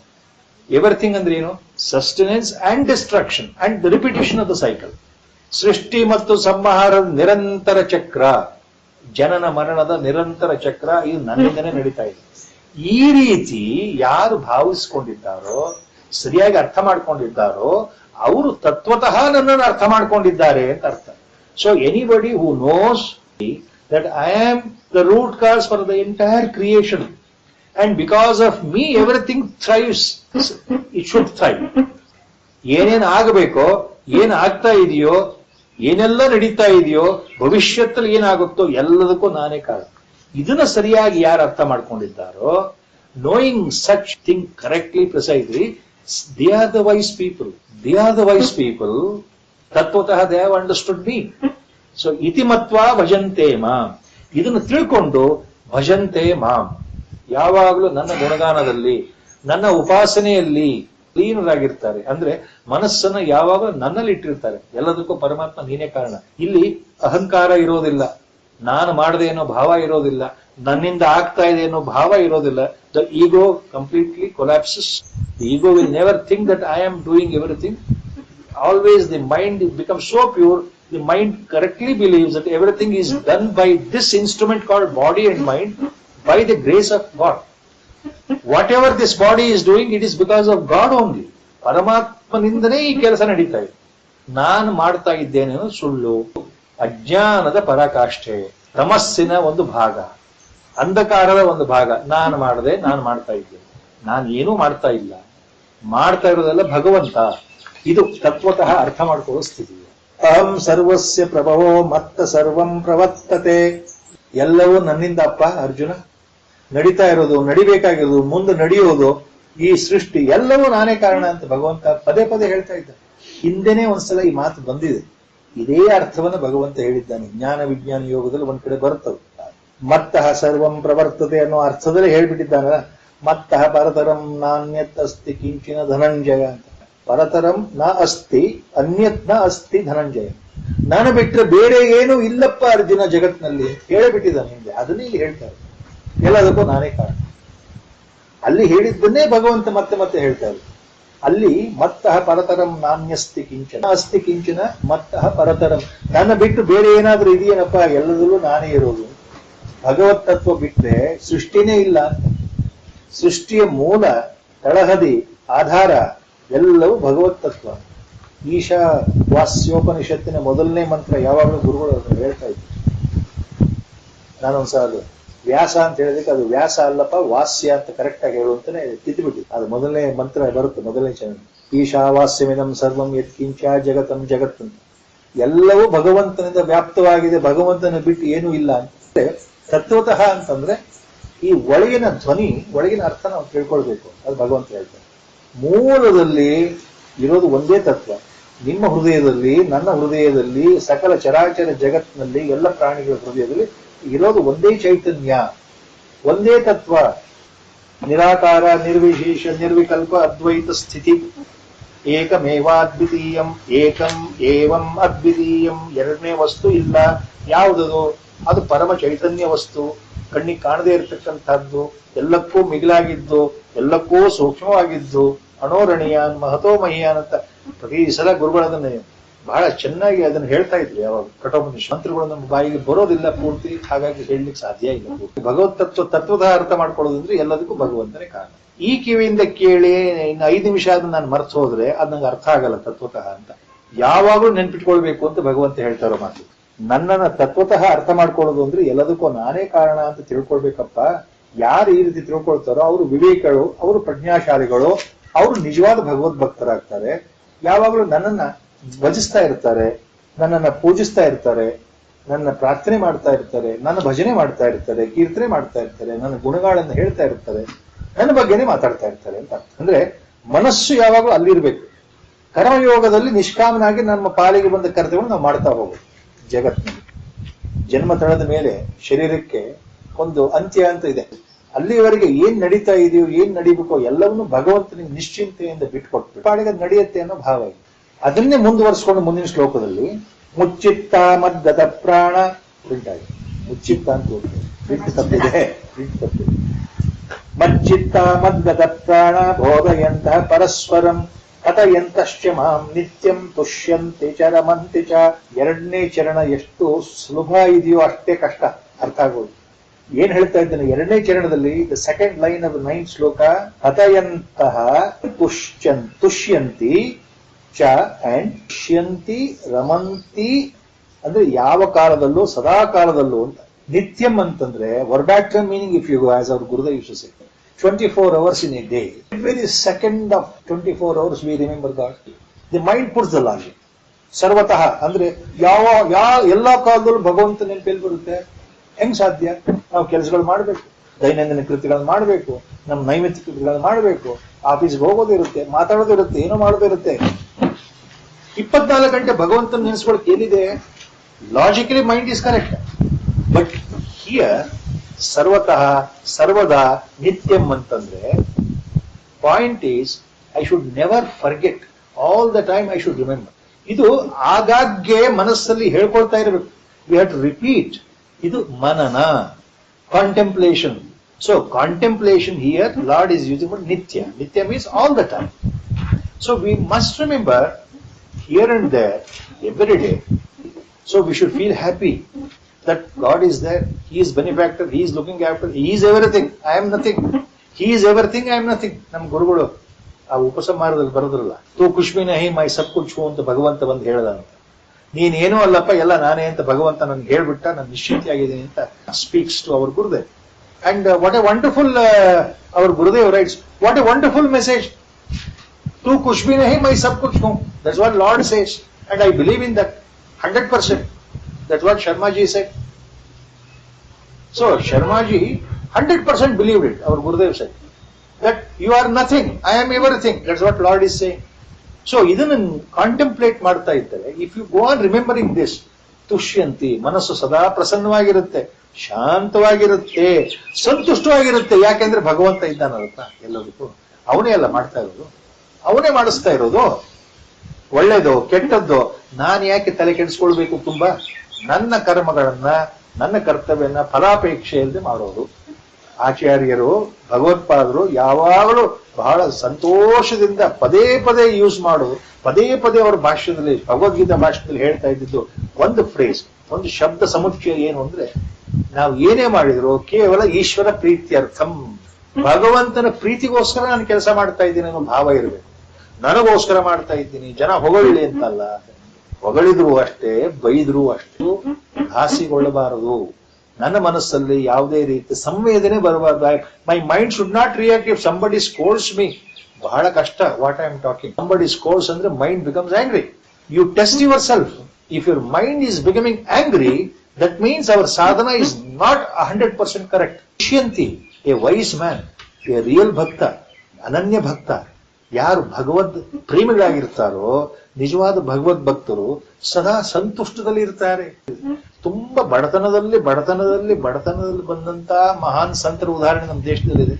Everything andre ಏನು? Sustenance and destruction and the repetition of the cycle. ಸೃಷ್ಟಿ ಮತ್ತು ಸಂಹಾರದ ನಿರಂತರ ಚಕ್ರ, ಜನನ ಮರಣದ ನಿರಂತರ ಚಕ್ರ, ಇದು ನನ್ನಿಂದನೇ ನಡೀತಾ ಇದೆ. ಈ ರೀತಿ ಯಾರು ಭಾವಿಸ್ಕೊಂಡಿದ್ದಾರೋ, ಸರಿಯಾಗಿ ಅರ್ಥ ಮಾಡ್ಕೊಂಡಿದ್ದಾರೋ, ಅವರು ತತ್ವತಃ ನನ್ನನ್ನು ಅರ್ಥ ಮಾಡ್ಕೊಂಡಿದ್ದಾರೆ ಅಂತ ಅರ್ಥ. So anybody who knows that I am the root cause for the entire creation, and because of me everything thrives, it should thrive. ಏನೇನು ಆಗಬೇಕೋ, ಏನ್ ಆಗ್ತಾ ಇದೆಯೋ, ಏನೆಲ್ಲ ನಡೀತಾ ಇದೆಯೋ, ಭವಿಷ್ಯದಲ್ಲಿ ಏನಾಗುತ್ತೋ ಎಲ್ಲದಕ್ಕೂ ನಾನೇ ಕಾರಣ. ಇದನ್ನ ಸರಿಯಾಗಿ ಯಾರು ಅರ್ಥ ಮಾಡ್ಕೊಂಡಿದ್ದಾರೋ, knowing such thing correctly, precisely, they are the wise people. They are the wise people. ತತ್ವತಃ they have understood me. So ಇತಿ ಮತ್ವಾ ಭಜಂತೆ ಮಾಂ, ಇದನ್ನು ತಿಳ್ಕೊಂಡು ಭಜಂತೆ ಮಾಂ, ಯಾವಾಗಲೂ ನನ್ನ ಗುಣಗಾನದಲ್ಲಿ, ನನ್ನ ಉಪಾಸನೆಯಲ್ಲಿ ಲೀನರಾಗಿರ್ತಾರೆ. ಅಂದ್ರೆ ಮನಸ್ಸನ್ನ ಯಾವಾಗ ನನ್ನಲ್ಲಿ ಇಟ್ಟಿರ್ತಾರೆ. ಎಲ್ಲದಕ್ಕೂ ಪರಮಾತ್ಮ ನೀನೇ ಕಾರಣ. ಇಲ್ಲಿ ಅಹಂಕಾರ ಇರೋದಿಲ್ಲ, ನಾನು ಮಾಡದೆ ಅನ್ನೋ ಭಾವ ಇರೋದಿಲ್ಲ, ನನ್ನಿಂದ ಆಗ್ತಾ ಇದೆ ಅನ್ನೋ ಭಾವ ಇರೋದಿಲ್ಲ. The ego completely collapses. The ego will never think that I am doing everything. Always the mind become so pure. The mind correctly believes that everything is done by this instrument called body and mind, by the grace of God. Whatever this body is doing, it is because of God only. ಪರಮಾತ್ಮನಿಂದನೇ ಈ ಕೆಲಸ ನಡೀತಾ ಇದೆ. ನಾನು ಮಾಡ್ತಾ ಇದ್ದೇನೆ ಸುಳ್ಳು, ಅಜ್ಞಾನದ ಪರಾಕಾಷ್ಠೆ, ತಮಸ್ಸಿನ ಒಂದು ಭಾಗ, ಅಂಧಕಾರದ ಒಂದು ಭಾಗ. ನಾನು ಮಾಡದೆ, ನಾನು ಮಾಡ್ತಾ ಇದ್ದೇನೆ. ನಾನು ಏನೂ ಮಾಡ್ತಾ ಇಲ್ಲ, ಮಾಡ್ತಾ ಇರೋದೆಲ್ಲ ಭಗವಂತ. ಇದು ತತ್ವತಃ ಅರ್ಥ ಮಾಡ್ಕೊಳ್ಳೋ ಸ್ಥಿತಿ. ಅಹಂ ಸರ್ವಸ್ಯ ಪ್ರಭವೋ ಮತ್ತ ಸರ್ವಂ ಪ್ರವರ್ತತೆ. ಎಲ್ಲವೂ ನನ್ನಿಂದ ಅಪ್ಪ ಅರ್ಜುನ. ನಡೀತಾ ಇರೋದು, ನಡಿಬೇಕಾಗಿರೋದು, ಮುಂದೆ ನಡೆಯೋದು, ಈ ಸೃಷ್ಟಿ ಎಲ್ಲವೂ ನಾನೇ ಕಾರಣ ಅಂತ ಭಗವಂತ ಪದೇ ಪದೇ ಹೇಳ್ತಾ ಇದ್ದ. ಹಿಂದೆನೇ ಒಂದ್ಸಲ ಈ ಮಾತು ಬಂದಿದೆ. ಇದೇ ಅರ್ಥವನ್ನು ಭಗವಂತ ಹೇಳಿದ್ದಾನೆ. ಜ್ಞಾನ ವಿಜ್ಞಾನ ಯೋಗದಲ್ಲಿ ಒಂದ್ ಕಡೆ ಬರ್ತವೆ. ಮತ್ತಃ ಸರ್ವಂ ಪ್ರವರ್ತತೆ ಅನ್ನೋ ಅರ್ಥದಲ್ಲಿ ಹೇಳ್ಬಿಟ್ಟಿದ್ದಾನ. ಮತ್ತಃ ಪರತರಂ ನಾನ್ಯತ್ ಅಸ್ತಿ ಕಿಂಚಿನ ಧನಂಜಯ ಅಂತ. ಪರತರಂ ನ ಅಸ್ತಿ ಅನ್ಯತ್ ನ ಅಸ್ತಿ ಧನಂಜಯ. ನಾನು ಬಿಟ್ರೆ ಬೇರೆ ಏನು ಇಲ್ಲಪ್ಪ ಅರ್ಜುನ ಜಗತ್ನಲ್ಲಿ ಹೇಳಿಬಿಟ್ಟಿದ್ದಾನೆ ಹಿಂದೆ. ಅದನ್ನೇ ಇಲ್ಲಿ ಹೇಳ್ತಾರೆ. ಎಲ್ಲದಕ್ಕೂ ನಾನೇ ಕಾರಣ. ಅಲ್ಲಿ ಹೇಳಿದ್ದನ್ನೇ ಭಗವಂತ ಮತ್ತೆ ಮತ್ತೆ ಹೇಳ್ತಾರೆ. ಅಲ್ಲಿ ಮತ್ತಃ ಪರತರಂ ನಾಣ್ಯಸ್ತಿ ಕಿಂಚನ ಅಸ್ತಿ ಕಿಂಚನ ಮತ್ತಃ ಪರತರಂ. ನನ್ನ ಬಿಟ್ಟು ಬೇರೆ ಏನಾದ್ರೂ ಇದೆಯೇನಪ್ಪ, ಎಲ್ಲದರಲ್ಲೂ ನಾನೇ ಇರೋದು. ಭಗವತ್ ತತ್ವ ಬಿಟ್ಟರೆ ಸೃಷ್ಟಿನೇ ಇಲ್ಲ. ಸೃಷ್ಟಿಯ ಮೂಲ, ತಳಹದಿ, ಆಧಾರ ಎಲ್ಲವೂ ಭಗವತ್ ತತ್ವ. ಈಶಾ ವಾಸ್ಯೋಪನಿಷತ್ತಿನ ಮೊದಲನೇ ಮಂತ್ರ ಯಾವಾಗಲೂ ಗುರುಗಳು ಅದನ್ನು ಹೇಳ್ತಾ ಇದ್ರು. ನಾನೊಂದ್ಸಾಲ ವ್ಯಾಸ ಅಂತ ಹೇಳಿದಕ್ಕೆ ಅದು ವ್ಯಾಸ ಅಲ್ಲಪ್ಪ ವಾಸ್ಯ ಅಂತ ಕರೆಕ್ಟ್ ಆಗಿ ಹೇಳುವಂತಾನೆ ತಿದ್ದುಬಿಟ್ಟು ಅದು ಮೊದಲನೇ ಮಂತ್ರ ಬರುತ್ತೆ, ಮೊದಲನೇ ಚರಣ. ಈಶಾವಾಸ್ಯಮಿದಂ ಸರ್ವಂ ಯತ್ಕಿಂಚ ಜಗತಂ ಜಗತ್ ಅಂತ. ಎಲ್ಲವೂ ಭಗವಂತನಿಂದ ವ್ಯಾಪ್ತವಾಗಿದೆ, ಭಗವಂತನ ಬಿಟ್ಟು ಏನೂ ಇಲ್ಲ ಅಂತ. ತತ್ವತಃ ಅಂತಂದ್ರೆ ಈ ಒಳಗಿನ ಧ್ವನಿ, ಒಳಗಿನ ಅರ್ಥ ನಾವು ತಿಳ್ಕೊಳ್ಬೇಕು. ಅದು ಭಗವಂತ ಹೇಳ್ತಾರೆ. ಮೂಲದಲ್ಲಿ ಇರೋದು ಒಂದೇ ತತ್ವ. ನಿಮ್ಮ ಹೃದಯದಲ್ಲಿ, ನನ್ನ ಹೃದಯದಲ್ಲಿ, ಸಕಲ ಚರಾಚರ ಜಗತ್ತಿನಲ್ಲಿ, ಎಲ್ಲ ಪ್ರಾಣಿಗಳ ಹೃದಯದಲ್ಲಿ ಇರೋದು ಒಂದೇ ಚೈತನ್ಯ, ಒಂದೇ ತತ್ವ. ನಿರಾಕಾರ, ನಿರ್ವಿಶೇಷ, ನಿರ್ವಿಕಲ್ಪ, ಅದ್ವೈತ ಸ್ಥಿತಿ. ಏಕಮೇವಾದ್ವಿತೀಯಂ, ಏಕಂ ಏವಂ ಅದ್ವಿತೀಯಂ. ಎರಡನೇ ವಸ್ತು ಇಲ್ಲ. ಯಾವುದದು? ಅದು ಪರಮ ಚೈತನ್ಯ ವಸ್ತು, ಕಣ್ಣಿಗೆ ಕಾಣದೇ ಇರತಕ್ಕಂಥದ್ದು, ಎಲ್ಲಕ್ಕೂ ಮಿಗಿಲಾಗಿದ್ದು, ಎಲ್ಲಕ್ಕೂ ಸೂಕ್ಷ್ಮವಾಗಿದ್ದು, ಅಣೋರಣೀಯಾನ್ ಮಹತೋ ಮಹಿಯಾನ್ ಅಂತ ಪ್ರತಿ ಸಲ ಗುರುಗಳದನ್ನೇ ಬಹಳ ಚೆನ್ನಾಗಿ ಅದನ್ನು ಹೇಳ್ತಾ ಇದ್ರು. ಯಾವಾಗ ಕಠೋಪನಿಷತ್ ಮಂತ್ರಗಳು ನಮ್ಮ ಬಾಯಿಗೆ ಬರೋದಿಲ್ಲ ಪೂರ್ತಿ, ಹಾಗಾಗಿ ಹೇಳಲಿಕ್ಕೆ ಸಾಧ್ಯ ಇಲ್ಲ. ಭಗವತ್ ತತ್ವದ ಅರ್ಥ ಮಾಡ್ಕೊಳ್ಳೋದಂದ್ರೆ ಎಲ್ಲದಕ್ಕೂ ಭಗವಂತನೇ ಕಾರಣ. ಈ ಕಿವಿಯಿಂದ ಕೇಳಿ ಇನ್ನು 5 ನಿಮಿಷ ಅದನ್ನ ನಾನು ಮರ್ತು ಹೋದ್ರೆ ಅದು ನಂಗೆ ಅರ್ಥ ಆಗಲ್ಲ ತತ್ವತಃ ಅಂತ. ಯಾವಾಗಲೂ ನೆನ್ಪಿಟ್ಕೊಳ್ಬೇಕು ಅಂತ ಭಗವಂತ ಹೇಳ್ತಾರೋ ಮಾತು. ನನ್ನನ್ನ ತತ್ವತಃ ಅರ್ಥ ಮಾಡ್ಕೊಳ್ಳೋದು ಅಂದ್ರೆ ಎಲ್ಲದಕ್ಕೂ ನಾನೇ ಕಾರಣ ಅಂತ ತಿಳ್ಕೊಳ್ಬೇಕಪ್ಪ. ಯಾರು ಈ ರೀತಿ ತಿಳ್ಕೊಳ್ತಾರೋ ಅವರು ವಿವೇಕಗಳು, ಅವರು ಪ್ರಜ್ಞಾಶಾಲಿಗಳು, ಅವರು ನಿಜವಾದ ಭಗವದ್ ಭಕ್ತರಾಗ್ತಾರೆ. ಯಾವಾಗಲೂ ನನ್ನನ್ನ ಭಜಿಸ್ತಾ ಇರ್ತಾರೆ, ನನ್ನನ್ನ ಪೂಜಿಸ್ತಾ ಇರ್ತಾರೆ, ನನ್ನ ಪ್ರಾರ್ಥನೆ ಮಾಡ್ತಾ ಇರ್ತಾರೆ, ನನ್ನ ಭಜನೆ ಮಾಡ್ತಾ ಇರ್ತಾರೆ, ಕೀರ್ತನೆ ಮಾಡ್ತಾ ಇರ್ತಾರೆ, ನನ್ನ ಗುಣಗಳನ್ನು ಹೇಳ್ತಾ ಇರ್ತಾರೆ, ನನ್ನ ಬಗ್ಗೆನೇ ಮಾತಾಡ್ತಾ ಇರ್ತಾರೆ ಅಂತ. ಅಂದ್ರೆ ಮನಸ್ಸು ಯಾವಾಗಲೂ ಅಲ್ಲಿರ್ಬೇಕು. ಕರ್ಮಯೋಗದಲ್ಲಿ ನಿಷ್ಕಾಮನಾಗಿ ನಮ್ಮ ಪಾಲಿಗೆ ಬಂದ ಕರ್ತವ್ಯವನ್ನು ನಾವು ಮಾಡ್ತಾ ಹೋಗೋದು. ಜಗತ್ತಿನಲ್ಲಿ ಜನ್ಮ ತಳದ ಮೇಲೆ ಶರೀರಕ್ಕೆ ಒಂದು ಅಂತ್ಯ ಅಂತ ಇದೆ. ಅಲ್ಲಿವರೆಗೆ ಏನ್ ನಡೀತಾ ಇದೆಯೋ, ಏನ್ ನಡೀಬೇಕೋ ಎಲ್ಲವನ್ನೂ ಭಗವಂತನಿಗೆ ನಿಶ್ಚಿಂತೆಯಿಂದ ಬಿಟ್ಕೊಟ್ಬಿಟ್ಟು ಪಾಡಿಗೆ ನಡೆಯುತ್ತೆ ಅನ್ನೋ ಭಾವ ಇದೆ. ಅದನ್ನೇ ಮುಂದುವರಿಸಿಕೊಂಡು ಮುಂದಿನ ಶ್ಲೋಕದಲ್ಲಿ ಮುಚ್ಚಿತ್ತ ಮದ್ಗತ ಪ್ರಾಣ ಪ್ರಿಂಟ್ ಆಗಿದೆ. ಮುಚ್ಚಿತ್ತ ಅಂತ ಪ್ರಿಂಟ್ ತಪ್ಪಿದೆ, ಪ್ರಿಂಟ್ ತಪ್ಪಿದೆ. ಮಚ್ಚಿತ್ತ ಮದ್ಗತ ಪ್ರಾಣ ಬೋಧಯಂತ ಪರಸ್ಪರಂ ಕಥಯಂತಶ್ಚ ಮಾಂ ನಿತ್ಯಂ ತುಷ್ಯಂತೆ ಚ ರಮಂತೆ ಚ. ಎರಡನೇ ಚರಣ ಎಷ್ಟು ಸುಲಭ ಇದೆಯೋ ಅಷ್ಟೇ ಕಷ್ಟ ಅರ್ಥ ಆಗೋದು. ಏನ್ ಹೇಳ್ತಾ ಇದ್ದೇನೆ? ಎರಡನೇ ಚರಣದಲ್ಲಿ the second line of 9th ಶ್ಲೋಕ, ಹತಯಂತಹ ತುಷ್ಯಂತಿ ಚ ಅಂಡ್ ತುಷ್ಯಂತಿ ರಮಂತಿ ಅಂದ್ರೆ ಯಾವ ಕಾಲದಲ್ಲೂ ಸದಾ ಕಾಲದಲ್ಲೂ ಅಂತ. ನಿತ್ಯಂ ಅಂತಂದ್ರೆ verbatim meaning, if you as our Gurudev used to say 24 hours in a day. Every second of 24 hours we remember God. The mind puts the logic. ಸರ್ವತಃ ಅಂದ್ರೆ ಎಲ್ಲಾ ಕಾಲದಲ್ಲೂ ಭಗವಂತ ನೆನಪಲ್ಲಿ ಬರುತ್ತೆ. ಹೆಂಗ್ ಸಾಧ್ಯ? ನಾವು ಕೆಲಸಗಳು ಮಾಡಬೇಕು, ದೈನಂದಿನ ಕೃತ್ಯಗಳನ್ನು ಮಾಡಬೇಕು, ನಮ್ಮ ನೈಮಿತ್ತಿಕ ಕೃತ್ಯಗಳನ್ನು ಮಾಡಬೇಕು, ಆಫೀಸ್ಗೆ ಹೋಗೋದಿರುತ್ತೆ, ಮಾತಾಡೋದಿರುತ್ತೆ, ಏನೋ ಮಾಡೋದಿರುತ್ತೆ. 24 ಗಂಟೆ ಭಗವಂತನ ನೆನೆಸ್ಕೊಳಕ್ ಏನಿದೆ? Logically mind is correct, but here ಸರ್ವತಃ ಸರ್ವದಾ ನಿತ್ಯಂ ಅಂತಂದ್ರೆ point is I should never forget, all the time I should remember. ಇದು ಆಗಾಗ್ಗೆ ಮನಸ್ಸಲ್ಲಿ ಹೇಳ್ಕೊಳ್ತಾ ಇರಬೇಕು. We have to repeat. ಇದು ಮನನ, contemplation. So contemplation here Lord is using ನಿತ್ಯ. ನಿತ್ಯ means all the time. So we must remember here and there every day. So we should feel happy that God is there. He is benefactor. He is looking after. He is everything. I am nothing. He is everything. I am nothing. ನಮ್ಮ ಗುರುಗಳು ಆ ಉಪಸಂಹಾರದಲ್ಲಿ ಬರೋದ್ರಲ್ಲ, ತೂ ಕುಶ್ಮಿ ನಹಿ ಮೈ ಸಬ್ ಕುಚ್ ಹೂ ಅಂತ ಭಗವಂತ ಬಂದು ಹೇಳ್ದ ಅಂತ. ನೀನೇನೋ ಅಲ್ಲಪ್ಪ, ಎಲ್ಲ ನಾನೇ ಅಂತ ಭಗವಂತ ನನ್ಗೆ ಹೇಳ್ಬಿಟ್ಟ. ನಾನು ನಿಶ್ಚಿಂತೆಯಾಗಿದ್ದೀನಿ ಅಂತ speaks to our Gurudev. And what a wonderful our Gurudev writes, what a wonderful message. ತೂ ಕುಶ್ಮಿ ನಹಿ ಮೈ ಸಬ್ ಕುಚ್ ಹೂ. That's what Lord says and I believe in that 100%. That's what Sharmaji said. So Sharmaji 100% believed it. Our Gurudev said that you are nothing, I am everything. That's what Lord is saying. So ಇದನ್ನು contemplate ಮಾಡ್ತಾ ಇದ್ದಾರೆ. If you go on remembering this, ತುಷ್ಯಂತಿ, ಮನಸ್ಸು ಸದಾ ಪ್ರಸನ್ನವಾಗಿರುತ್ತೆ, ಶಾಂತವಾಗಿರುತ್ತೆ, ಸಂತುಷ್ಟವಾಗಿರುತ್ತೆ. ಯಾಕೆಂದ್ರೆ ಭಗವಂತ ಇದ್ದಾನಲ್ಲ ಎಲ್ಲದಕ್ಕೂ. ಅವನೇ ಎಲ್ಲ ಮಾಡ್ತಾ ಇರೋದು, ಅವನೇ ಮಾಡಿಸ್ತಾ ಇರೋದು. ಒಳ್ಳೇದು ಕೆಟ್ಟದ್ದು ನಾನು ಯಾಕೆ ತಲೆ ಕೆಡಿಸ್ಕೊಳ್ಬೇಕು? ತುಂಬಾ ನನ್ನ ಕರ್ಮಗಳನ್ನ, ನನ್ನ ಕರ್ತವ್ಯನ ಫಲಾಪೇಕ್ಷೆ ಇಲ್ಲದೆ ಮಾಡೋದು. ಆಚಾರ್ಯರು ಭಗವತ್ಪಾದರು ಯಾವಾಗಲೂ ಬಹಳ ಸಂತೋಷದಿಂದ ಪದೇ ಪದೇ ಯೂಸ್ ಮಾಡೋದು, ಪದೇ ಪದೇ ಅವರ ಭಾಷ್ಯದಲ್ಲಿ ಭಗವದ್ಗೀತಾ ಭಾಷೆಯಲ್ಲಿ ಹೇಳ್ತಾ ಇದ್ದಿದ್ದು ಒಂದು ಫ್ರೇಸ್, ಒಂದು ಶಬ್ದ ಸಮುಚ್ಚಯ ಏನು ಅಂದ್ರೆ, ನಾವು ಏನೇ ಮಾಡಿದ್ರು ಕೇವಲ ಈಶ್ವರ ಪ್ರೀತ್ಯರ್ಥಂ, ಭಗವಂತನ ಪ್ರೀತಿಗೋಸ್ಕರ ನಾನು ಕೆಲಸ ಮಾಡ್ತಾ ಇದ್ದೀನಿ ಅನ್ನೋ ಭಾವ ಇರಬೇಕು. ನನಗೋಸ್ಕರ ಮಾಡ್ತಾ ಇದ್ದೀನಿ, ಜನ ಹೊಗಳಿ ಅಂತಲ್ಲ. ಹೊಗಳಿದ್ರು ಅಷ್ಟೇ, ಬೈದ್ರು ಅಷ್ಟೇ ಘಾಸಿಗೊಳ್ಳಬಾರದು. ನನ್ನ ಮನಸ್ಸಲ್ಲಿ ಯಾವುದೇ ರೀತಿ ಸಂವೇದನೆ ಬರಬಾರ್ದು. My mind should not react if somebody scolds me. ಬಹಳ ಕಷ್ಟ what I am talking. Somebody scolds ಅಂದ್ರೆ mind becomes angry. You test yourself. If your mind is becoming angry, that means our sadhana is not 100% correct. Shyanti, a wise man, a real bhakta, ananya bhakta, ಯಾರು ಭಗವದ್ ಪ್ರೇಮಿಗಳಾಗಿರ್ತಾರೋ, ನಿಜವಾದ ಭಗವದ್ ಭಕ್ತರು ಸದಾ ಸಂತುಷ್ಟದಲ್ಲಿ ಇರ್ತಾರೆ. ತುಂಬಾ ಬಡತನದಲ್ಲಿ ಬಂದಂತ ಮಹಾನ್ ಸಂತರ ಉದಾಹರಣೆ ನಮ್ಮ ದೇಶದಲ್ಲಿದೆ.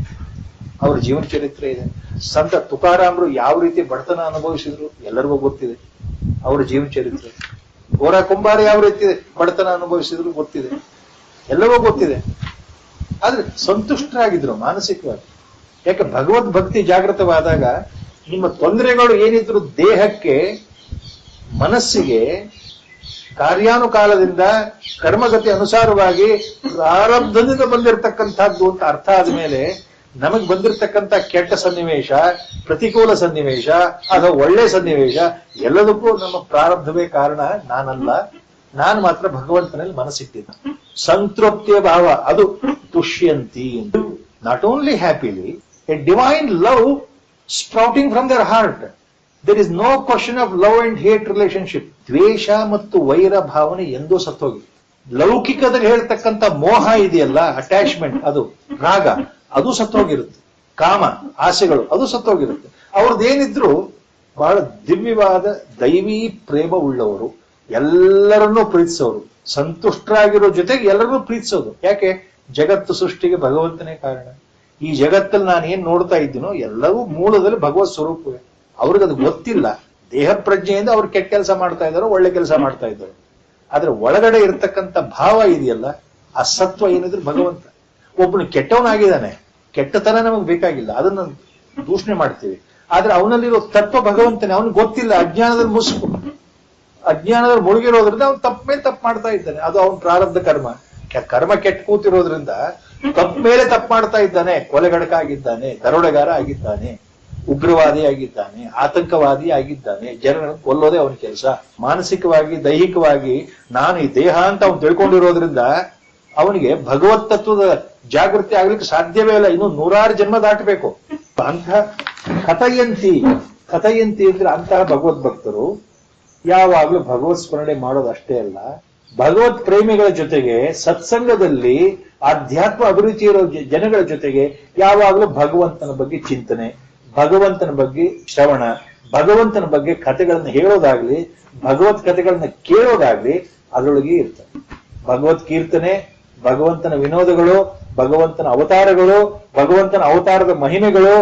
ಅವರ ಜೀವನ ಚರಿತ್ರೆ ಇದೆ. ಸಂತ ತುಕಾರಾಮರು ಯಾವ ರೀತಿ ಬಡತನ ಅನುಭವಿಸಿದ್ರು ಎಲ್ಲರಿಗೂ ಗೊತ್ತಿದೆ, ಅವರ ಜೀವನ ಚರಿತ್ರೆ. ಗೋರ ಕುಂಬಾರ ಯಾವ ರೀತಿ ಬಡತನ ಅನುಭವಿಸಿದ್ರು ಗೊತ್ತಿದೆ, ಎಲ್ಲವೂ ಗೊತ್ತಿದೆ. ಆದ್ರೆ ಸಂತುಷ್ಟರಾಗಿದ್ರು ಮಾನಸಿಕವಾಗಿ. ಯಾಕೆ? ಭಗವದ್ ಭಕ್ತಿ ಜಾಗೃತವಾದಾಗ ನಿಮ್ಮ ತೊಂದರೆಗಳು ಏನಿದ್ರು ದೇಹಕ್ಕೆ, ಮನಸ್ಸಿಗೆ ಕಾರ್ಯಾನುಕಾಲದಿಂದ ಕರ್ಮಗತಿ ಅನುಸಾರವಾಗಿ ಪ್ರಾರಬ್ಧದಿಂದ ಬಂದಿರತಕ್ಕಂಥದ್ದು ಅಂತ ಅರ್ಥ ಆದ್ಮೇಲೆ ನಮಗ್ ಬಂದಿರತಕ್ಕಂಥ ಕೆಟ್ಟ ಸನ್ನಿವೇಶ, ಪ್ರತಿಕೂಲ ಸನ್ನಿವೇಶ ಅಥವಾ ಒಳ್ಳೆ ಸನ್ನಿವೇಶ ಎಲ್ಲದಕ್ಕೂ ನಮ್ಮ ಪ್ರಾರಬ್ಧವೇ ಕಾರಣ, ನಾನಲ್ಲ. ನಾನು ಮಾತ್ರ ಭಗವಂತನಲ್ಲಿ ಮನಸ್ಸಿಟ್ಟಿದ್ದ ಸಂತೃಪ್ತಿಯ ಭಾವ, ಅದು ತುಷ್ಯಂತಿ. Not only happily, a divine love sprouting from their heart. There is no question of love and hate relationship. ದ್ವೇಷ ಮತ್ತು ವೈರ ಭಾವನೆ ಎಂದೂ ಸತ್ತೋಗಿ. ಲೌಕಿಕದಲ್ಲಿ ಹೇಳ್ತಕ್ಕಂಥ ಮೋಹ ಇದೆಯಲ್ಲ, ಅಟ್ಯಾಚ್ಮೆಂಟ್, ಅದು ರಾಗ, ಅದು ಸತ್ತೋಗಿರುತ್ತೆ. ಕಾಮ ಆಸೆಗಳು ಅದು ಸತ್ತೋಗಿರುತ್ತೆ. ಅವ್ರದ್ದೇನಿದ್ರು ಬಹಳ ದಿವ್ಯವಾದ ದೈವೀ ಪ್ರೇಮ ಉಳ್ಳವರು, ಎಲ್ಲರನ್ನೂ ಪ್ರೀತಿಸೋರು, ಸಂತುಷ್ಟರಾಗಿರೋ ಜೊತೆಗೆ ಎಲ್ಲರನ್ನೂ ಪ್ರೀತಿಸೋದು. ಯಾಕೆ? ಜಗತ್ತು ಸೃಷ್ಟಿಗೆ ಭಗವಂತನೇ ಕಾರಣ. ಈ ಜಗತ್ತಲ್ಲಿ ನಾನು ಏನ್ ನೋಡ್ತಾ ಇದ್ದೀನೋ ಎಲ್ಲವೂ ಮೂಲದಲ್ಲಿ ಭಗವತ್ ಸ್ವರೂಪವೇ. ಅವ್ರಿಗದು ಗೊತ್ತಿಲ್ಲ. ದೇಹ ಪ್ರಜ್ಞೆಯಿಂದ ಅವ್ರು ಕೆಟ್ಟ ಕೆಲಸ ಮಾಡ್ತಾ ಇದ್ದಾರೋ, ಒಳ್ಳೆ ಕೆಲಸ ಮಾಡ್ತಾ ಇದ್ದಾರೋ. ಆದ್ರೆ ಒಳಗಡೆ ಇರತಕ್ಕಂಥ ಭಾವ ಇದೆಯಲ್ಲ, ಆ ಸತ್ವ ಏನಿದ್ರು ಭಗವಂತ. ಒಬ್ಬನು ಕೆಟ್ಟವನಾಗಿದ್ದಾನೆ, ಕೆಟ್ಟತನ ನಮಗೆ ಬೇಕಾಗಿಲ್ಲ, ಅದನ್ನ ದೂಷಣೆ ಮಾಡ್ತೀವಿ. ಆದ್ರೆ ಅವನಲ್ಲಿರೋ ತತ್ವ ಭಗವಂತನೇ. ಅವನಿಗೆ ಗೊತ್ತಿಲ್ಲ, ಅಜ್ಞಾನದಲ್ಲಿ ಮುಸುಕು, ಅಜ್ಞಾನದಲ್ಲಿ ಮುಳುಗಿರೋದ್ರಿಂದ ಅವ್ನು ತಪ್ಪ ಮೇಲೆ ತಪ್ಪು ಮಾಡ್ತಾ ಇದ್ದಾನೆ. ಅದು ಅವನ ಪ್ರಾರಬ್ಧ ಕರ್ಮ. ಕರ್ಮ ಕೆಟ್ಟ ಕೂತಿರೋದ್ರಿಂದ ತಪ್ಪ ಮೇಲೆ ತಪ್ಪು ಮಾಡ್ತಾ ಇದ್ದಾನೆ. ಕೊಲೆಗಡಕ ಆಗಿದ್ದಾನೆ, ದರೋಡೆಗಾರ ಆಗಿದ್ದಾನೆ, ಉಗ್ರವಾದಿ ಆಗಿದ್ದಾನೆ, ಆತಂಕವಾದಿ ಆಗಿದ್ದಾನೆ. ಜನರನ್ನು ಕೊಲ್ಲೋದೇ ಅವನ ಕೆಲಸ. ಮಾನಸಿಕವಾಗಿ, ದೈಹಿಕವಾಗಿ ನಾನು ಈ ದೇಹ ಅಂತ ಅವನು ತಿಳ್ಕೊಂಡಿರೋದ್ರಿಂದ ಅವನಿಗೆ ಭಗವತ್ ತತ್ವದ ಜಾಗೃತಿ ಆಗ್ಲಿಕ್ಕೆ ಸಾಧ್ಯವೇ ಇಲ್ಲ. ಇನ್ನು 100 ಜನ್ಮ ದಾಟಬೇಕು. ಅಂತಹ ಕಥಯಂತಿ ಅಂದ್ರೆ ಅಂತಹ ಭಗವದ್ ಭಕ್ತರು ಯಾವಾಗ್ಲೂ ಭಗವತ್ ಸ್ಮರಣೆ ಮಾಡೋದು ಅಷ್ಟೇ ಅಲ್ಲ, ಭಗವತ್ ಪ್ರೇಮಿಗಳ ಜೊತೆಗೆ ಸತ್ಸಂಗದಲ್ಲಿ ಆಧ್ಯಾತ್ಮ ಅಭಿರುಚಿ ಇರೋ ಜನಗಳ ಜೊತೆಗೆ ಯಾವಾಗ್ಲೂ ಭಗವಂತನ ಬಗ್ಗೆ ಚಿಂತನೆ, ಭಗವಂತನ ಬಗ್ಗೆ ಶ್ರವಣ, ಭಗವಂತನ ಬಗ್ಗೆ ಕಥೆಗಳನ್ನ ಹೇಳೋದಾಗ್ಲಿ, ಭಗವತ್ ಕಥೆಗಳನ್ನ ಕೇಳೋದಾಗ್ಲಿ ಅದರೊಳಗೆ ಇರ್ತದೆ. ಭಗವತ್ ಕೀರ್ತನೆ, ಭಗವಂತನ ವಿನೋದಗಳು, ಭಗವಂತನ ಅವತಾರಗಳು, ಭಗವಂತನ ಅವತಾರದ ಮಹಿಮೆಗಳು,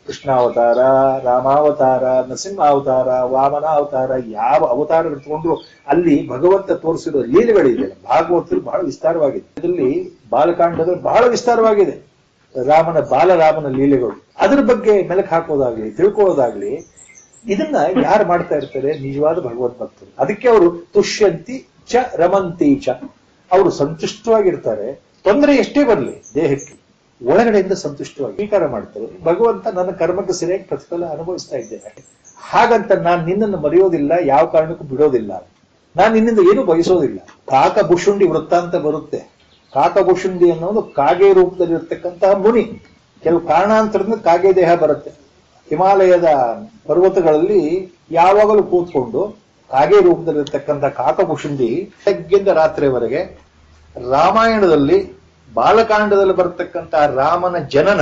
ಕೃಷ್ಣಾವತಾರ, ರಾಮಾವತಾರ, ನರಸಿಂಹಾವತಾರ, ವಾಮನ ಅವತಾರ, ಯಾವ ಅವತಾರ ಇಟ್ಕೊಂಡ್ರು ಅಲ್ಲಿ ಭಗವಂತ ತೋರಿಸಿರೋ ಲೀಲೆಗಳಿದೆ. ಭಾಗವತದಲ್ಲಿ ಬಹಳ ವಿಸ್ತಾರವಾಗಿದೆ. ಇದರಲ್ಲಿ ಬಾಲಕಾಂಡದಲ್ಲಿ ಬಹಳ ವಿಸ್ತಾರವಾಗಿದೆ. ಬಾಲರಾಮನ ಲೀಲೆಗಳು, ಅದ್ರ ಬಗ್ಗೆ ಮೆಲುಕು ಹಾಕೋದಾಗ್ಲಿ, ತಿಳ್ಕೊಳ್ಳೋದಾಗ್ಲಿ, ಇದನ್ನ ಯಾರು ಮಾಡ್ತಾ ಇರ್ತಾರೆ? ನಿಜವಾದ ಭಗವದ್ ಭಕ್ತರು. ಅದಕ್ಕೆ ಅವರು ತುಷ್ಯಂತಿ ಚ ರಮಂತಿ ಚ. ಅವರು ಸಂತುಷ್ಟವಾಗಿರ್ತಾರೆ. ತೊಂದರೆ ಎಷ್ಟೇ ಬರಲಿ ದೇಹಕ್ಕೆ, ಒಳಗಡೆಯಿಂದ ಸಂತುಷ್ಟವಾಗಿ ಸ್ವೀಕಾರ ಮಾಡ್ತಾರೆ. ಭಗವಂತ ನನ್ನ ಕರ್ಮಕ್ಕೆ ಸರಿಯಾಗಿ ಪ್ರತಿಫಲ ಅನುಭವಿಸ್ತಾ ಇದ್ದೇನೆ. ಹಾಗಂತ ನಾನು ನಿನ್ನನ್ನು ಮರೆಯೋದಿಲ್ಲ, ಯಾವ ಕಾರಣಕ್ಕೂ ಬಿಡೋದಿಲ್ಲ, ನಾನು ನಿನ್ನಿಂದ ಏನು ಬಯಸೋದಿಲ್ಲ. ಕಾಕ ಬುಷುಂಡಿ ವೃತ್ತಾಂತ ಬರುತ್ತೆ. ಕಾಕ ಬುಷುಂಡಿ ಅನ್ನೋದು ಕಾಗೆ ರೂಪದಲ್ಲಿರ್ತಕ್ಕಂತಹ ಮುನಿ. ಕೆಲವು ಕಾರಣಾಂತರದಿಂದ ಕಾಗೆ ದೇಹ ಬರುತ್ತೆ. ಹಿಮಾಲಯದ ಪರ್ವತಗಳಲ್ಲಿ ಯಾವಾಗಲೂ ಕೂತ್ಕೊಂಡು ಕಾಗೆ ರೂಪದಲ್ಲಿರ್ತಕ್ಕಂಥ ಕಾಕಭುಷುಂಡಿ ಬೆಳಗ್ಗಿಂದ ರಾತ್ರಿಯವರೆಗೆ ರಾಮಾಯಣದಲ್ಲಿ ಬಾಲಕಾಂಡದಲ್ಲಿ ಬರತಕ್ಕಂಥ ರಾಮನ ಜನನ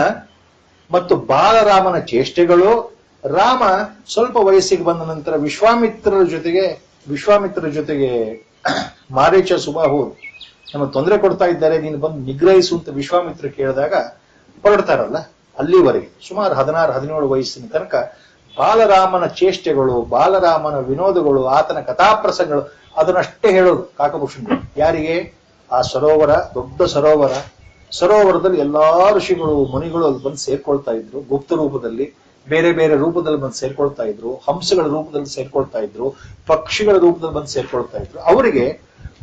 ಮತ್ತು ಬಾಲರಾಮನ ಚೇಷ್ಟೆಗಳು, ರಾಮ ಸ್ವಲ್ಪ ವಯಸ್ಸಿಗೆ ಬಂದ ನಂತರ ವಿಶ್ವಾಮಿತ್ರರ ಜೊತೆಗೆ ಮಾರೀಚ ಸುಬಾಹು ನಮ್ಮ ತೊಂದರೆ ಕೊಡ್ತಾ ಇದ್ದಾರೆ, ನೀನು ಬಂದು ನಿಗ್ರಹಿಸು ಅಂತ ವಿಶ್ವಾಮಿತ್ರ ಕೇಳಿದಾಗ ಹೊರಡ್ತಾರಲ್ಲ, ಅಲ್ಲಿವರೆಗೆ ಸುಮಾರು 16-17 ವಯಸ್ಸಿನ ತನಕ ಬಾಲರಾಮನ ಚೇಷ್ಟೆಗಳು, ಬಾಲರಾಮನ ವಿನೋದಗಳು, ಆತನ ಕಥಾಪ್ರಸಂಗಗಳು ಅದನ್ನಷ್ಟೇ ಹೇಳೋದು ಕಾಕಭೂಷಣ. ಯಾರಿಗೆ? ಆ ಸರೋವರ, ದೊಡ್ಡ ಸರೋವರ, ಸರೋವರದಲ್ಲಿ ಎಲ್ಲಾ ಋಷಿಗಳು ಮುನಿಗಳು ಅಲ್ಲಿ ಬಂದು ಸೇರ್ಕೊಳ್ತಾ ಇದ್ರು. ಗುಪ್ತ ರೂಪದಲ್ಲಿ, ಬೇರೆ ಬೇರೆ ರೂಪದಲ್ಲಿ ಬಂದು ಸೇರ್ಕೊಳ್ತಾ ಇದ್ರು. ಹಂಸಗಳ ರೂಪದಲ್ಲಿ ಸೇರ್ಕೊಳ್ತಾ ಇದ್ರು. ಪಕ್ಷಿಗಳ ರೂಪದಲ್ಲಿ ಬಂದು ಸೇರ್ಕೊಳ್ತಾ ಇದ್ರು. ಅವರಿಗೆ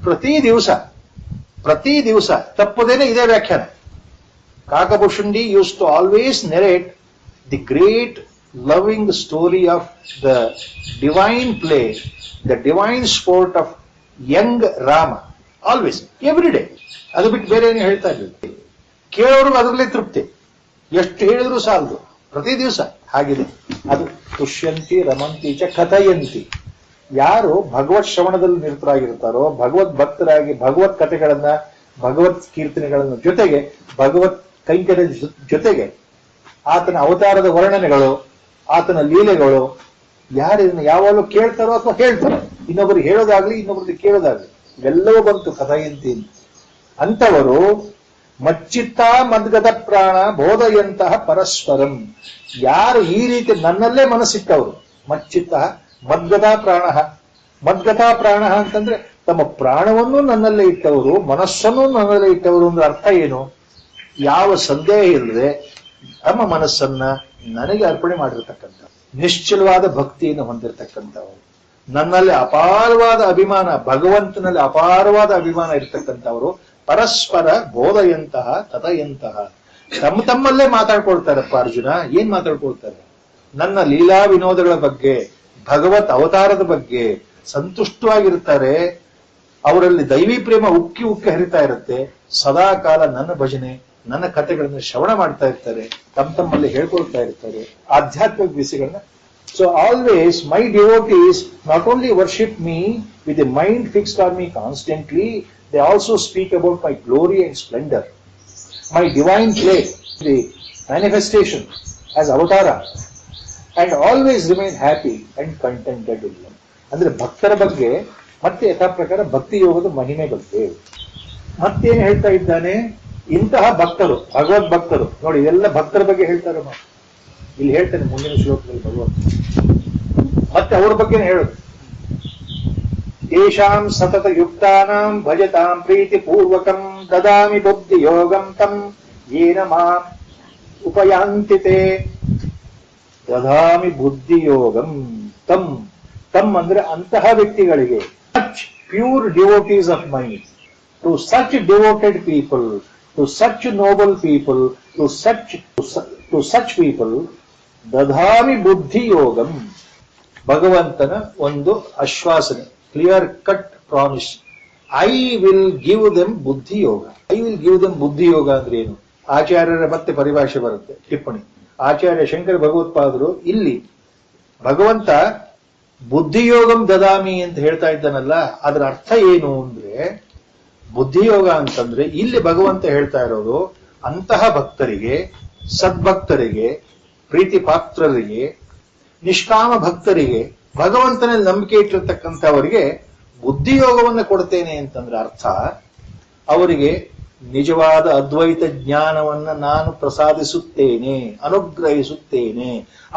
ಪ್ರತಿ ದಿವಸ ತಪ್ಪದೇನೆ ಇದೇ ವ್ಯಾಖ್ಯಾನ. Kakabhushundi use to always narrate the great loving story of the divine play, the divine sport of young Rama, always, every day. ಅದು ಬಿಟ್ಟು ಬೇರೆ ಏನು ಹೇಳ್ತಾ ಇರಲಿಲ್ಲ. ಕೇಳೋರು ಅದರಲ್ಲೇ ತೃಪ್ತಿ, ಎಷ್ಟು ಹೇಳಿದ್ರು ಸಾಲದು, ಪ್ರತಿ ದಿವಸ ಹಾಗಿದೆ. ಅದು ತುಷ್ಯಂತಿ ರಮಂತಿ ಚ ಕಥಯಂತಿ. ಯಾರು ಭಗವತ್ ಶ್ರವಣದಲ್ಲಿ ನಿರತರಾಗಿರ್ತಾರೋ, ಭಗವತ್ ಭಕ್ತರಾಗಿ ಭಗವತ್ ಕಥೆಗಳನ್ನ, ಭಗವತ್ ಕೀರ್ತನೆಗಳನ್ನ ಜೊತೆಗೆ ಭಗವತ್ ಕೈಂಕರ್ಯ ಜೊತೆಗೆ ಆತನ ಅವತಾರದ ವರ್ಣನೆಗಳು, ಆತನ ಲೀಲೆಗಳು, ಯಾರು ಇದನ್ನ ಯಾವಾಗಲೂ ಕೇಳ್ತಾರೋ ಅಥವಾ ಹೇಳ್ತಾರೋ, ಇನ್ನೊಬ್ಬರಿಗೆ ಹೇಳೋದಾಗ್ಲಿ ಇನ್ನೊಬ್ಬರಿಗೆ ಕೇಳೋದಾಗ್ಲಿ, ಇವೆಲ್ಲವೂ ಬಂತು ಕಥಯಂತಿ. ಅಂತವರು ಮಚ್ಚಿತ್ತ ಮದ್ಗದ ಪ್ರಾಣ ಬೋಧೆಯಂತಹ ಪರಸ್ಪರಂ. ಯಾರು ಈ ರೀತಿ ನನ್ನಲ್ಲೇ ಮನಸ್ಸಿಟ್ಟವರು, ಮಚ್ಚಿತ್ತ ಮದ್ಗದ ಪ್ರಾಣ. ಮದ್ಗದ ಪ್ರಾಣ ಅಂತಂದ್ರೆ ತಮ್ಮ ಪ್ರಾಣವನ್ನು ನನ್ನಲ್ಲೇ ಇಟ್ಟವರು, ಮನಸ್ಸನ್ನು ನನ್ನಲ್ಲೇ ಇಟ್ಟವರು ಅಂದ್ರೆ ಅರ್ಥ ಏನು? ಯಾವ ಸಂದೇಹ ಇಲ್ಲದೆ ತಮ್ಮ ಮನಸ್ಸನ್ನ ನನಗೆ ಅರ್ಪಣೆ ಮಾಡಿರ್ತಕ್ಕಂಥ, ನಿಶ್ಚಲವಾದ ಭಕ್ತಿಯನ್ನು ಹೊಂದಿರತಕ್ಕಂಥವರು, ನನ್ನಲ್ಲಿ ಅಪಾರವಾದ ಅಭಿಮಾನ, ಭಗವಂತನಲ್ಲಿ ಅಪಾರವಾದ ಅಭಿಮಾನ ಇರ್ತಕ್ಕಂಥವರು, ಪರಸ್ಪರ ಬೋಧೆಯಂತಹ ತಥೆಯಂತಹ. ತಮ್ಮಲ್ಲೇ ಮಾತಾಡ್ಕೊಳ್ತಾರಪ್ಪ ಅರ್ಜುನ. ಏನ್ ಮಾತಾಡ್ಕೊಳ್ತಾರೆ? ನನ್ನ ಲೀಲಾ ವಿನೋದಗಳ ಬಗ್ಗೆ, ಭಗವತ್ ಅವತಾರದ ಬಗ್ಗೆ ಸಂತುಷ್ಟವಾಗಿರ್ತಾರೆ. ಅವರಲ್ಲಿ ದೈವಿ ಪ್ರೇಮ ಉಕ್ಕಿ ಉಕ್ಕಿ ಹರಿತಾ ಇರುತ್ತೆ. ಸದಾ ಕಾಲ ನನ್ನ ಭಜನೆ, ನನ್ನ ಕಥೆಗಳನ್ನು ಶ್ರವಣ ಮಾಡ್ತಾ ಇರ್ತಾರೆ, ತಮ್ಮಲ್ಲಿ ಹೇಳ್ಕೊಳ್ತಾ ಇರ್ತಾರೆ ಆಧ್ಯಾತ್ಮಿಕ ವಿಷಯಗಳನ್ನ. So always my devotees not only worship me with a mind fixed on me constantly, they also speak about my glory and splendor, my divine play, the manifestation as avatara, and always remain happy and contented in them. ಅಂದ್ರೆ ಭಕ್ತರ ಬಗ್ಗೆ ಮತ್ತೆ ಯಥಾ ಪ್ರಕಾರ ಭಕ್ತಿ ಯೋಗದ ಮಹಿಮೆ ಬಗ್ಗೆ ಮತ್ತೇನು ಹೇಳ್ತಾ ಇದ್ದಾನೆ? ಇಂತಹ ಭಕ್ತರು, ಭಗವದ್ ಭಕ್ತರು ನೋಡಿ, ಎಲ್ಲ ಭಕ್ತರ ಬಗ್ಗೆ ಹೇಳ್ತಾರೆ. ಇಲ್ಲಿ ಹೇಳ್ತಾನೆ ಮುಂದಿನ ಶ್ಲೋಕದಲ್ಲಿ ಭಗವಂತ ಮತ್ತೆ ಅವ್ರ ಬಗ್ಗೆ ಹೇಳೋದು. ತೇಷಾಂ ಸತತ ಯುಕ್ತಾನಾಂ ಭಜತಾಂ ಪ್ರೀತಿ ಪೂರ್ವಕಂ ದದಾಮಿ ಬುದ್ಧಿ ಯೋಗಂ ತಂ ಯೇನ ಮಾಂ ಉಪಯಾಂತಿತೆ. ದದಾಮಿ ಬುದ್ಧಿ ಯೋಗಂ ತಂ. ತಮ್ ಅಂದ್ರೆ ಅಂತಹ ವ್ಯಕ್ತಿಗಳಿಗೆ, pure devotees of mind, to such devoted people, to such noble people, to such people ದಧಾಮಿ ಬುದ್ಧಿ ಯೋಗಂ. ಭಗವಂತನ ಒಂದು ಆಶ್ವಾಸನೆ, clear cut promise. I will give them ಬುದ್ಧಿ yoga. I will give them ಬುದ್ಧಿ ಯೋಗ ಅಂದ್ರೆ ಏನು? ಆಚಾರ್ಯರ ಮತ್ತೆ ಪರಿಭಾಷೆ ಬರುತ್ತೆ, ಟಿಪ್ಪಣಿ. ಆಚಾರ್ಯ ಶಂಕರ ಭಗವತ್ಪಾದರು ಇಲ್ಲಿ ಭಗವಂತ ಬುದ್ಧಿಯೋಗಂ ದದಾಮಿ ಅಂತ ಹೇಳ್ತಾ ಇದ್ದಾನಲ್ಲ, ಅದರ ಅರ್ಥ ಏನು ಅಂದ್ರೆ, ಬುದ್ಧಿಯೋಗ ಅಂತಂದ್ರೆ ಇಲ್ಲಿ ಭಗವಂತ ಹೇಳ್ತಾ ಇರೋದು ಅಂತಹ ಭಕ್ತರಿಗೆ, ಸದ್ಭಕ್ತರಿಗೆ, ಪ್ರೀತಿ ಪಾತ್ರರಿಗೆ, ನಿಷ್ಕಾಮ ಭಕ್ತರಿಗೆ, ಭಗವಂತನಲ್ಲಿ ನಂಬಿಕೆ ಇಟ್ಟಿರ್ತಕ್ಕಂಥವರಿಗೆ ಬುದ್ಧಿಯೋಗವನ್ನು ಕೊಡ್ತೇನೆ ಅಂತಂದ್ರೆ ಅರ್ಥ, ಅವರಿಗೆ ನಿಜವಾದ ಅದ್ವೈತ ಜ್ಞಾನವನ್ನ ನಾನು ಪ್ರಸಾದಿಸುತ್ತೇನೆ, ಅನುಗ್ರಹಿಸುತ್ತೇನೆ,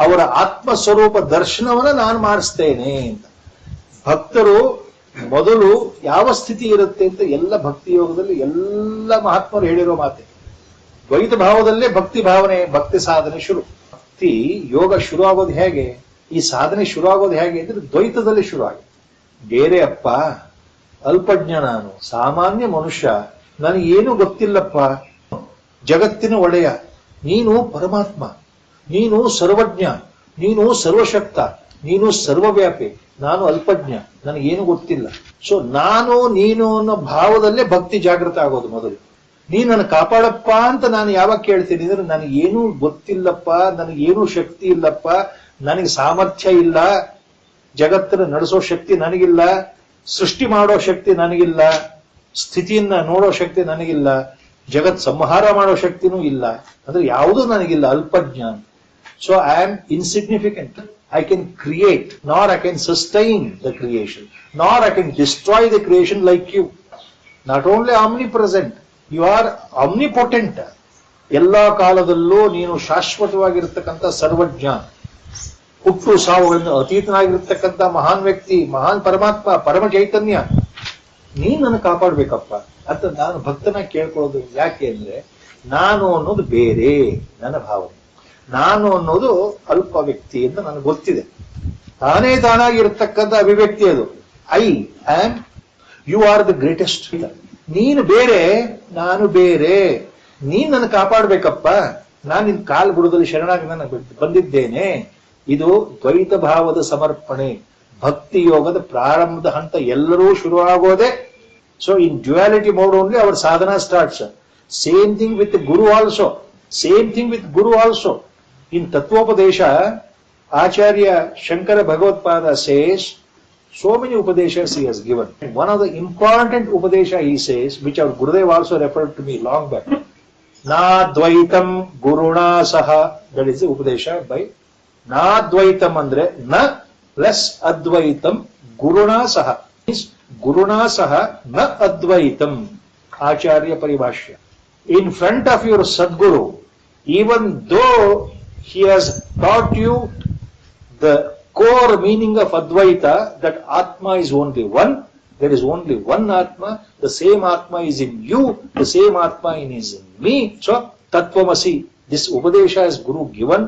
ಅವರ ಆತ್ಮಸ್ವರೂಪ ದರ್ಶನವನ್ನ ನಾನು ಮಾಡಿಸ್ತೇನೆ ಅಂತ. ಭಕ್ತರು ಮೊದಲು ಯಾವ ಸ್ಥಿತಿ ಇರುತ್ತೆ ಅಂತ ಎಲ್ಲ ಭಕ್ತಿ ಯೋಗದಲ್ಲಿ ಎಲ್ಲ ಮಹಾತ್ಮರು ಹೇಳಿರೋ ಮಾತೆ. ದ್ವೈತ ಭಾವದಲ್ಲೇ ಭಕ್ತಿ ಭಾವನೆ, ಭಕ್ತಿ ಸಾಧನೆ ಶುರು. ಭಕ್ತಿ ಯೋಗ ಶುರು ಆಗೋದು ಹೇಗೆ, ಈ ಸಾಧನೆ ಶುರು ಆಗೋದು ಹೇಗೆ ಅಂದ್ರೆ ದ್ವೈತದಲ್ಲಿ ಶುರು ಆಗಿದೆ. ಬೇರೆ ಅಪ್ಪ, ಅಲ್ಪಜ್ಞ ನಾನು, ಸಾಮಾನ್ಯ ಮನುಷ್ಯ, ನನಗೇನು ಗೊತ್ತಿಲ್ಲಪ್ಪ. ಜಗತ್ತಿನ ಒಡೆಯ ನೀನು, ಪರಮಾತ್ಮ ನೀನು, ಸರ್ವಜ್ಞ ನೀನು, ಸರ್ವಶಕ್ತ ನೀನು, ಸರ್ವವ್ಯಾಪಿ, ನಾನು ಅಲ್ಪಜ್ಞ, ನನಗೇನು ಗೊತ್ತಿಲ್ಲ. ಸೊ ನಾನು ನೀನು ಅನ್ನೋ ಭಾವದಲ್ಲೇ ಭಕ್ತಿ ಜಾಗೃತ ಆಗೋದು ಮೊದಲು. ನೀ ನನ್ನ ಕಾಪಾಡಪ್ಪ ಅಂತ ನಾನು ಯಾವಾಗ ಕೇಳ್ತೀನಿ ಅಂದ್ರೆ ನನಗೇನು ಗೊತ್ತಿಲ್ಲಪ್ಪ, ನನಗೇನು ಶಕ್ತಿ ಇಲ್ಲಪ್ಪ, ನನಗೆ ಸಾಮರ್ಥ್ಯ ಇಲ್ಲ, ಜಗತ್ತನ್ನು ನಡೆಸೋ ಶಕ್ತಿ ನನಗಿಲ್ಲ, ಸೃಷ್ಟಿ ಮಾಡೋ ಶಕ್ತಿ ನನಗಿಲ್ಲ, ಸ್ಥಿತಿಯನ್ನ ನೋಡೋ ಶಕ್ತಿ ನನಗಿಲ್ಲ, ಜಗತ್ ಸಂಹಾರ ಮಾಡೋ ಶಕ್ತಿನೂ ಇಲ್ಲ, ಅಂದ್ರೆ ಯಾವುದೂ ನನಗಿಲ್ಲ, ಅಲ್ಪಜ್ಞ. So I am insignificant. I can create, nor I can sustain the creation, nor I can destroy the creation like you. Not only omnipresent, you are omnipotent. ಎಲ್ಲಾ ಕಾಲದಲ್ಲೂ ನೀನು ಶಾಶ್ವತವಾಗಿರ್ತಕ್ಕಂಥ ಸರ್ವಜ್ಞ, ಹುಟ್ಟು ಸಾವುಗಳನ್ನು ಅತೀತನಾಗಿರ್ತಕ್ಕಂಥ ಮಹಾನ್ ವ್ಯಕ್ತಿ, ಮಹಾನ್ ಪರಮಾತ್ಮ, ಪರಮ ಚೈತನ್ಯ, ನೀನ್ ನನ್ನ ಕಾಪಾಡ್ಬೇಕಪ್ಪ ಅಂತ ನಾನು ಭಕ್ತನ ಕೇಳ್ಕೊಳ್ಳೋದು. ಯಾಕೆ ಅಂದ್ರೆ ನಾನು ಅನ್ನೋದು ಬೇರೆ ನನ್ನ ಭಾವನೆ. ನಾನು ಅನ್ನೋದು ಅಲ್ಪ ವ್ಯಕ್ತಿ ಅಂತ ನನಗೆ ಗೊತ್ತಿದೆ. ತಾನೇ ತಾನಾಗಿರ್ತಕ್ಕಂಥ ಅಭಿವ್ಯಕ್ತಿ ಅದು. I am, you are the greatest. ನೀನು ಬೇರೆ, ನಾನು ಬೇರೆ. ನೀನ್ ನನ್ನ ಕಾಪಾಡ್ಬೇಕಪ್ಪ, ನಾನು ನಿನ್ ಕಾಲ್ ಬುಡದಲ್ಲಿ ಶರಣಾಗಿ ನಾನು ಬಂದಿದ್ದೇನೆ. ಇದು ದ್ವೈತ ಭಾವದ ಸಮರ್ಪಣೆ, ಭಕ್ತಿ ಯೋಗದ ಪ್ರಾರಂಭದ ಹಂತ. ಎಲ್ಲರೂ ಶುರುವಾಗೋದೆ so in duality mode only our sadhana starts. Same thing with guru also, same thing with guru also. In ತತ್ವೋಪದೇಶ, Acharya Shankara Bhagavad-pada says, so many Upadeshas he has given. One of the important Upadesha he says, which our Gurudev also referred to me long back, Na Dvaitam Guruna Saha. That is the Upadesha by Na Dvaitam andre Na plus Advaitam Guruna Saha. Means Guruna Saha Na Advaitam. Acharya Paribhashya. In front of your Sadguru, even though he has taught you the core meaning of Advaita, that Atma is only one, there is only one Atma, the same Atma is in you, the same Atma is in me. So, Tattvamasi, this Upadesha has Guru given,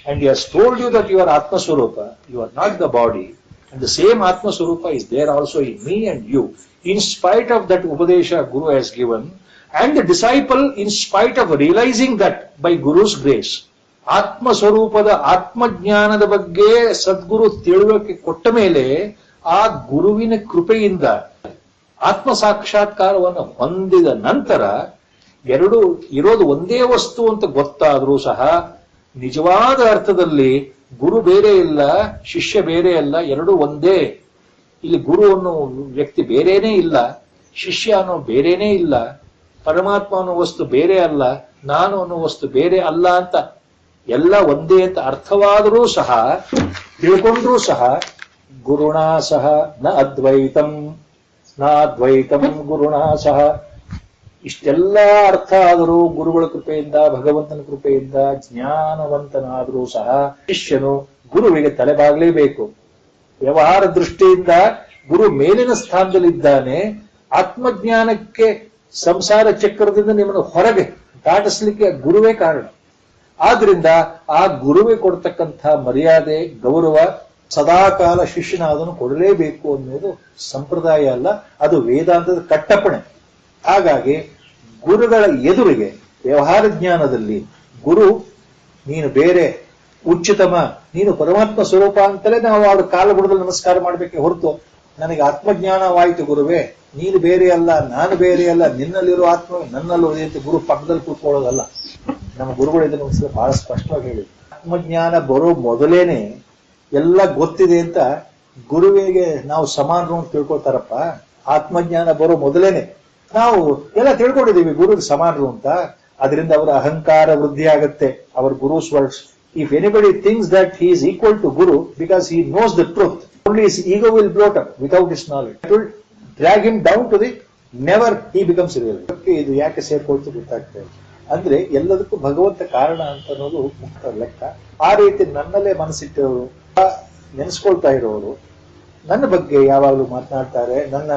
and he has told you that you are Atma Swarupa, you are not the body, and the same Atma Swarupa is there also in me and you. In spite of that Upadesha Guru has given, and the disciple, in spite of realizing that by Guru's grace, ಆತ್ಮ ಸ್ವರೂಪದ ಆತ್ಮಜ್ಞಾನದ ಬಗ್ಗೆ ಸದ್ಗುರು ತಿಳುವಳಿಕೆ ಕೊಟ್ಟ ಮೇಲೆ ಆ ಗುರುವಿನ ಕೃಪೆಯಿಂದ ಆತ್ಮ ಸಾಕ್ಷಾತ್ಕಾರವನ್ನು ಹೊಂದಿದ ನಂತರ ಎರಡು ಇರೋದು ಒಂದೇ ವಸ್ತು ಅಂತ ಗೊತ್ತಾದ್ರೂ ಸಹ ನಿಜವಾದ ಅರ್ಥದಲ್ಲಿ ಗುರು ಬೇರೆ ಇಲ್ಲ, ಶಿಷ್ಯ ಬೇರೆ ಅಲ್ಲ, ಎರಡು ಒಂದೇ. ಇಲ್ಲಿ ಗುರು ಅನ್ನೋ ವ್ಯಕ್ತಿ ಬೇರೆನೇ ಇಲ್ಲ, ಶಿಷ್ಯ ಅನ್ನೋ ಬೇರೆನೇ ಇಲ್ಲ, ಪರಮಾತ್ಮ ಅನ್ನೋ ವಸ್ತು ಬೇರೆ ಅಲ್ಲ, ನಾನು ಅನ್ನೋ ವಸ್ತು ಬೇರೆ ಅಲ್ಲ ಅಂತ ಎಲ್ಲ ಒಂದೇ ಅಂತ ಅರ್ಥವಾದರೂ ಸಹ, ತಿಳ್ಕೊಂಡ್ರೂ ಸಹ, ಗುರುಣಾ ಸಹ ನ ಅದ್ವೈತಂ ನಾದ್ವೈತಂ ಗುರುಣಾ ಸಹ. ಇಷ್ಟೆಲ್ಲ ಅರ್ಥ ಆದರೂ ಗುರುಗಳ ಕೃಪೆಯಿಂದ, ಭಗವಂತನ ಕೃಪೆಯಿಂದ ಜ್ಞಾನವಂತನಾದರೂ ಸಹ ಶಿಷ್ಯನು ಗುರುವಿಗೆ ತಲೆಬಾಗಲೇಬೇಕು. ವ್ಯವಹಾರ ದೃಷ್ಟಿಯಿಂದ ಗುರು ಮೇಲಿನ ಸ್ಥಾನದಲ್ಲಿದ್ದಾನೆ. ಆತ್ಮಜ್ಞಾನಕ್ಕೆ ಸಂಸಾರ ಚಕ್ರದಿಂದ ನಿಮ್ಮನ್ನು ಹೊರಗೆ ದಾಟಿಸ್ಲಿಕ್ಕೆ ಗುರುವೇ ಕಾರಣ. ಆದ್ರಿಂದ ಆ ಗುರುವೇ ಕೊಡ್ತಕ್ಕಂಥ ಮರ್ಯಾದೆ, ಗೌರವ ಸದಾಕಾಲ ಶಿಷ್ಯನ ಅದನ್ನು ಕೊಡಲೇಬೇಕು ಅನ್ನೋದು ಸಂಪ್ರದಾಯ ಅಲ್ಲ, ಅದು ವೇದಾಂತದ ಕಟ್ಟಪ್ಪಣೆ. ಹಾಗಾಗಿ ಗುರುಗಳ ಎದುರಿಗೆ ವ್ಯವಹಾರ ಜ್ಞಾನದಲ್ಲಿ ಗುರು ನೀನು ಬೇರೆ, ಉಚಿತಮ, ನೀನು ಪರಮಾತ್ಮ ಸ್ವರೂಪ ಅಂತಲೇ ನಾವು ಅವ್ರ ಕಾಲ ಬುಡದಲ್ಲಿ ನಮಸ್ಕಾರ ಮಾಡಬೇಕೆ ಹೊರತು ನನಗೆ ಆತ್ಮಜ್ಞಾನವಾಯಿತು ಗುರುವೇ, ನೀನು ಬೇರೆ ಅಲ್ಲ, ನಾನು ಬೇರೆ ಅಲ್ಲ, ನಿನ್ನಲ್ಲಿರೋ ಆತ್ಮ ನನ್ನಲ್ಲೂ ಇದೆ ಅಂತ ಗುರು ಪಕ್ಕದಲ್ಲಿ ಕೂತ್ಕೊಳ್ಳೋದಲ್ಲ. ನಮ್ಮ ಗುರುಗಳು ಇದನ್ನು ಒಂದ್ಸಲ ಬಹಳ ಸ್ಪಷ್ಟವಾಗಿ ಹೇಳಿದ್ರು. ಆತ್ಮಜ್ಞಾನ ಬರೋ ಮೊದಲೇನೆ ಎಲ್ಲ ಗೊತ್ತಿದೆ ಅಂತ ಗುರುವಿಗೆ ನಾವು ಸಮಾನರು ಅಂತ ತಿಳ್ಕೊಳ್ತಾರಪ್ಪ. ಆತ್ಮಜ್ಞಾನ ಬರೋ ಮೊದಲೇನೆ ನಾವು ಎಲ್ಲ ತಿಳ್ಕೊಂಡಿದ್ದೀವಿ ಗುರುವಿಗೆ ಸಮಾನರು ಅಂತ. ಅದರಿಂದ ಅವರ ಅಹಂಕಾರ ವೃದ್ಧಿ ಆಗುತ್ತೆ. Our guru's words, if anybody thinks that he is equal to guru because he knows the truth, only his ego will bloat up without his knowledge. It will drag him down to the never he becomes real. ಇದು ಯಾಕೆ ಸೇರ್ಕೊಳ್ತು ಗೊತ್ತಾಗ್ತದೆ ಅಂದ್ರೆ ಎಲ್ಲದಕ್ಕೂ ಭಗವಂತ ಕಾರಣ ಅಂತ ಅನ್ನೋದು ಮುಕ್ತ ಲೆಕ್ಕ. ಆ ರೀತಿ ನನ್ನಲ್ಲೇ ಮನಸ್ಸಿಟ್ಟವರು, ನೆನೆಸ್ಕೊಳ್ತಾ ಇರೋರು ನನ್ನ ಬಗ್ಗೆ ಯಾವಾಗಲೂ ಮಾತನಾಡ್ತಾರೆ. ನನ್ನ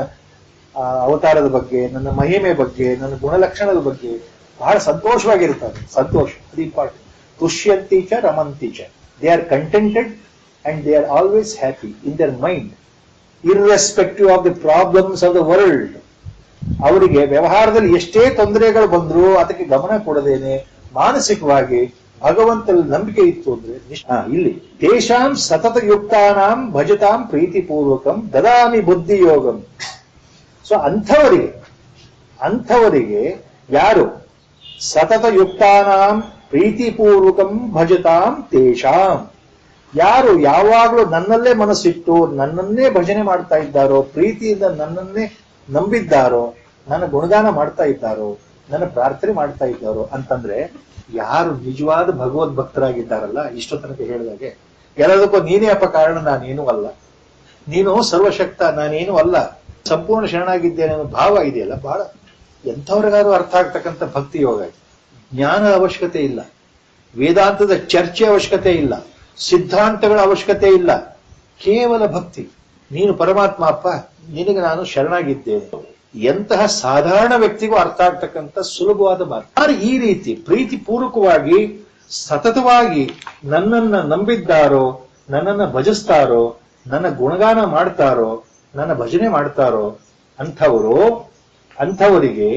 ಅವತಾರದ ಬಗ್ಗೆ, ನನ್ನ ಮಹಿಮೆ ಬಗ್ಗೆ, ನನ್ನ ಗುಣಲಕ್ಷಣದ ಬಗ್ಗೆ ಬಹಳ ಸಂತೋಷವಾಗಿರ್ತಾರೆ. ಸಂತೋಷ ಅದು ಇಂಪಾರ್ಟೆಂಟ್. ತುಷ್ಯಂತಿ ಚ ರಮಂತಿ ಚ, they are contented and they are always happy in their mind, irrespective of the problems of the world. ಅವರಿಗೆ ವ್ಯವಹಾರದಲ್ಲಿ ಎಷ್ಟೇ ತೊಂದರೆಗಳು ಬಂದರೂ ಅದಕ್ಕೆ ಗಮನ ಕೊಡದೇನೆ ಮಾನಸಿಕವಾಗಿ ಭಗವಂತನಲ್ಲಿ ನಂಬಿಕೆ ಇತ್ತು ಅಂದ್ರೆ ಇಲ್ಲಿ ತೇಷಾಂ ಸತತ ಯುಕ್ತಾನಾಂ ಭಜತಾಂ ಪ್ರೀತಿಪೂರ್ವಕಂ ದದಾಮಿ ಬುದ್ಧಿ ಯೋಗಂ. ಸೊ ಅಂಥವರಿಗೆ ಯಾರು ಸತತ ಯುಕ್ತಾನಾಂ ಪ್ರೀತಿಪೂರ್ವಕಂ ಭಜತಾಂ ತೇಷಾಂ, ಯಾರು ಯಾವಾಗಲೂ ನನ್ನಲ್ಲೇ ಮನಸ್ಸಿಟ್ಟು ನನ್ನನ್ನೇ ಭಜನೆ ಮಾಡ್ತಾ ಇದ್ದಾರೋ, ಪ್ರೀತಿಯಿಂದ ನನ್ನನ್ನೇ ನಂಬಿದ್ದಾರೋ, ನನ್ನ ಗುಣಗಾನ ಮಾಡ್ತಾ ಇದ್ದಾರೋ, ನನ್ನ ಪ್ರಾರ್ಥನೆ ಮಾಡ್ತಾ ಇದ್ದಾರೋ ಅಂತಂದ್ರೆ ಯಾರು ನಿಜವಾದ ಭಗವದ್ ಭಕ್ತರಾಗಿದ್ದಾರಲ್ಲ, ಇಷ್ಟೋ ತನಕ ಹೇಳಿದಾಗೆ ಎಲ್ಲದಕ್ಕೂ ನೀನೇ ಅಪ್ಪ ಕಾರಣ, ನಾನೇನೂ ಅಲ್ಲ, ನೀನು ಸರ್ವಶಕ್ತ, ನಾನೇನೂ ಅಲ್ಲ, ಸಂಪೂರ್ಣ ಶರಣಾಗಿದ್ದೇನೆ ಅನ್ನೋ ಭಾವ ಇದೆಯಲ್ಲ, ಬಹಳ ಎಂಥವ್ರಿಗಾರು ಅರ್ಥ ಆಗ್ತಕ್ಕಂಥ ಭಕ್ತಿ ಯೋಗ. ಜ್ಞಾನ ಅವಶ್ಯಕತೆ ಇಲ್ಲ, ವೇದಾಂತದ ಚರ್ಚೆ ಅವಶ್ಯಕತೆ ಇಲ್ಲ, ಸಿದ್ಧಾಂತಗಳ ಅವಶ್ಯಕತೆ ಇಲ್ಲ, ಕೇವಲ ಭಕ್ತಿ. ನೀನು ಪರಮಾತ್ಮ ಅಪ್ಪ, ನಿನಗೆ ನಾನು ಶರಣಾಗಿದ್ದೇನೆ, ಎಂತಹ ಸಾಧಾರಣ ವ್ಯಕ್ತಿಗೂ ಅರ್ಥ ಆಗ್ತಕ್ಕಂಥ ಸುಲಭವಾದ ಮಾತು. ಯಾರು ಈ ರೀತಿ ಪ್ರೀತಿ ಪೂರ್ವಕವಾಗಿ ಸತತವಾಗಿ ನನ್ನನ್ನ ನಂಬಿದ್ದಾರೋ, ನನ್ನನ್ನ ಭಜಿಸ್ತಾರೋ, ನನ್ನ ಗುಣಗಾನ ಮಾಡ್ತಾರೋ, ನನ್ನ ಭಜನೆ ಮಾಡ್ತಾರೋ ಅಂಥವರಿಗೆ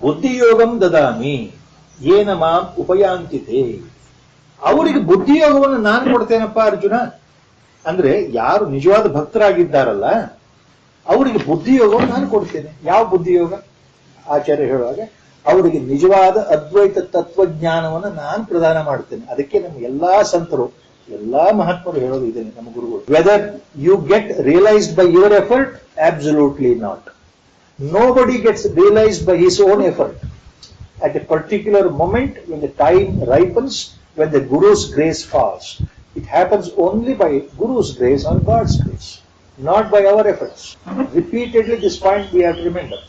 ಬುದ್ಧಿಯೋಗಂ ದದಾಮಿ ಏನ ಮಾಂ ಉಪಯಾಂತಿತೆ. ಅವರಿಗೆ ಬುದ್ಧಿಯೋಗವನ್ನು ನಾನು ಕೊಡ್ತೇನಪ್ಪ ಅರ್ಜುನ. ಅಂದ್ರೆ ಯಾರು ನಿಜವಾದ ಭಕ್ತರಾಗಿದ್ದಾರಲ್ಲ ಅವರಿಗೆ ಬುದ್ಧಿಯೋಗವನ್ನು ನಾನು ಕೊಡ್ತೇನೆ. ಯಾವ ಬುದ್ಧಿಯೋಗ? ಆಚಾರ್ಯ ಹೇಳುವಾಗ ಅವರಿಗೆ ನಿಜವಾದ ಅದ್ವೈತ ತತ್ವಜ್ಞಾನವನ್ನು ನಾನು ಪ್ರದಾನ ಮಾಡ್ತೇನೆ. ಅದಕ್ಕೆ ನಮ್ಮ ಎಲ್ಲಾ ಸಂತರು, ಎಲ್ಲಾ ಮಹಾತ್ಮರು ಹೇಳೋದು ಇದ್ದೇನೆ, ನಮ್ಮ ಗುರುಗಳು. Whether you get realised by your effort? Absolutely not. Nobody gets realized by his own effort. At a particular moment, when the time ripens, when the Guru's grace falls, it happens only by Guru's grace or God's grace, not by our efforts. Repeatedly, this point we have to remember.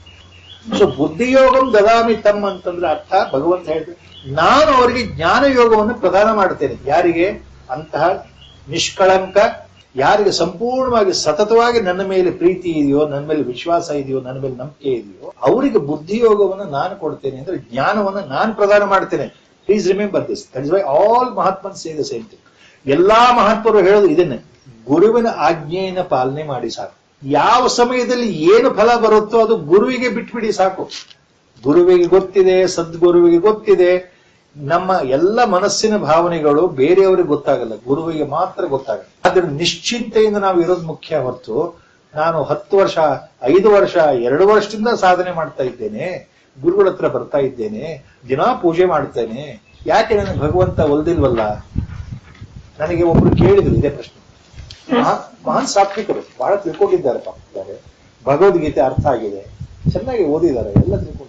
So, ಬುದ್ಧಿಯೋಗಂ ದದಾಮಿ ತಮ್ ಅಂತಂದ್ರೆ ಅರ್ಥ ಭಗವಂತ ಹೇಳಿದ್ರೆ, ನಾನು ಅವರಿಗೆ ಜ್ಞಾನ ಯೋಗವನ್ನು ಪ್ರದಾನ ಮಾಡುತ್ತೇನೆ. ಯಾರಿಗೆ? ಅಂತಹ ನಿಷ್ಕಳಂಕ, ಯಾರಿಗೆ ಸಂಪೂರ್ಣವಾಗಿ ಸತತವಾಗಿ ನನ್ನ ಮೇಲೆ ಪ್ರೀತಿ ಇದೆಯೋ, ನನ್ನ ಮೇಲೆ ವಿಶ್ವಾಸ ಇದೆಯೋ, ನನ್ನ ಮೇಲೆ ನಂಬಿಕೆ ಇದೆಯೋ, ಅವರಿಗೆ ಬುದ್ಧಿಯೋಗವನ್ನು ನಾನು ಕೊಡ್ತೇನೆ. ಅಂದ್ರೆ ಜ್ಞಾನವನ್ನು ನಾನು ಪ್ರದಾನ ಮಾಡ್ತೇನೆ. Please remember this. That is why all mahatman say the same thing. ಎಲ್ಲಾ ಮಹಾತ್ಮರು ಹೇಳೋದು ಇದನ್ನೇ, ಗುರುವಿನ ಆಜ್ಞೆಯನ್ನು ಪಾಲನೆ ಮಾಡಿ ಸಾಕು. ಯಾವ ಸಮಯದಲ್ಲಿ ಏನು ಫಲ ಬರುತ್ತೋ ಅದು ಗುರುವಿಗೆ ಬಿಟ್ಬಿಡಿ ಸಾಕು. ಗುರುವಿಗೆ ಗೊತ್ತಿದೆ, ಸದ್ಗುರುವಿಗೆ ಗೊತ್ತಿದೆ. ನಮ್ಮ ಎಲ್ಲ ಮನಸ್ಸಿನ ಭಾವನೆಗಳು ಬೇರೆಯವರಿಗೆ ಗೊತ್ತಾಗಲ್ಲ, ಗುರುವಿಗೆ ಮಾತ್ರ ಗೊತ್ತಾಗಲ್ಲ. ಆದ್ರೆ ನಿಶ್ಚಿಂತೆಯಿಂದ ನಾವು ಇರೋದು ಮುಖ್ಯ ಹೊರತು, ನಾನು 10 ವರ್ಷ 5 ವರ್ಷ 2 ವರ್ಷದಿಂದ ಸಾಧನೆ ಮಾಡ್ತಾ ಇದ್ದೇನೆ, ಗುರುಗಳ ಹತ್ರ ಬರ್ತಾ ಇದ್ದೇನೆ, ದಿನಾ ಪೂಜೆ ಮಾಡ್ತೇನೆ, ಯಾಕೆ ನನಗೆ ಭಗವಂತ ಒಲ್ದಿಲ್ವಲ್ಲ? ನನಗೆ ಒಬ್ರು ಕೇಳಿದ್ರು ಇದೇ ಪ್ರಶ್ನೆ. ಮಹಾನ್ ಸಾತ್ವಿಕರು, ಬಹಳ ತಿಳ್ಕೊಂಡಿದ್ದಾರೆ, ಪಾಪಿದ್ದಾರೆ, ಭಗವದ್ಗೀತೆ ಅರ್ಥ ಆಗಿದೆ, ಚೆನ್ನಾಗಿ ಓದಿದ್ದಾರೆ, ಎಲ್ಲ ತಿಳ್ಕೊಂಡಿದ್ದಾರೆ.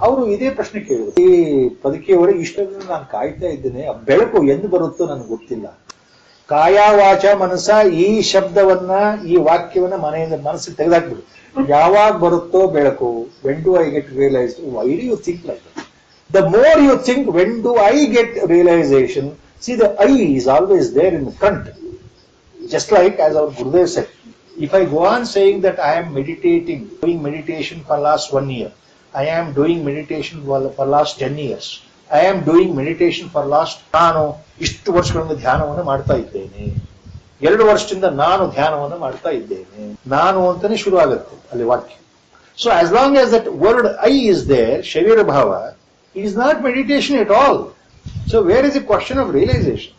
ಅವರು ಇದೇ ಪ್ರಶ್ನೆ ಕೇಳಿದ್ರು. ಈ ಪದಕಿಯವರೆಗೆ ಇಷ್ಟೊಂದು ನಾನು ಕಾಯ್ತಾ ಇದ್ದೇನೆ, ಆ ಬೆಳಕು ಎಂದು ಬರುತ್ತೋ ನನಗೆ ಗೊತ್ತಿಲ್ಲ. ಕಾಯ ವಾಚ ಮನಸ್ಸ ಈ ಶಬ್ದವನ್ನ, ಈ ವಾಕ್ಯವನ್ನ ಮನಸ್ಸಿಗೆ ತೆಗೆದಾಕ್ಬಿಡು. ಯಾವಾಗ ಬರುತ್ತೋ ಬೆಳಕು? When do I get realised? Why do you think like that? The more you think when do I get realisation, see the I is always there in front. Just like as our Gurudev said, if I go on saying that I am meditating, doing meditation for last 1 year, I am doing meditation for last 10 years, I am doing meditation for last, ನಾನು ಇಷ್ಟು ವರ್ಷಗಳಿಂದ ಧ್ಯಾನವನ್ನು ಮಾಡ್ತಾ ಇದ್ದೇನೆ, 2 ವರ್ಷದಿಂದ ನಾನು ಧ್ಯಾನವನ್ನು ಮಾಡ್ತಾ ಇದ್ದೇನೆ, ನಾನು ಅಂತಾನೆ ಶುರು ಆಗುತ್ತೆ ಅಲ್ಲಿ ವಾಕ್ಯ. So as long as that word I is there, ಶರೀರ ಭಾವ, it is not meditation at all. So where is the question of realization?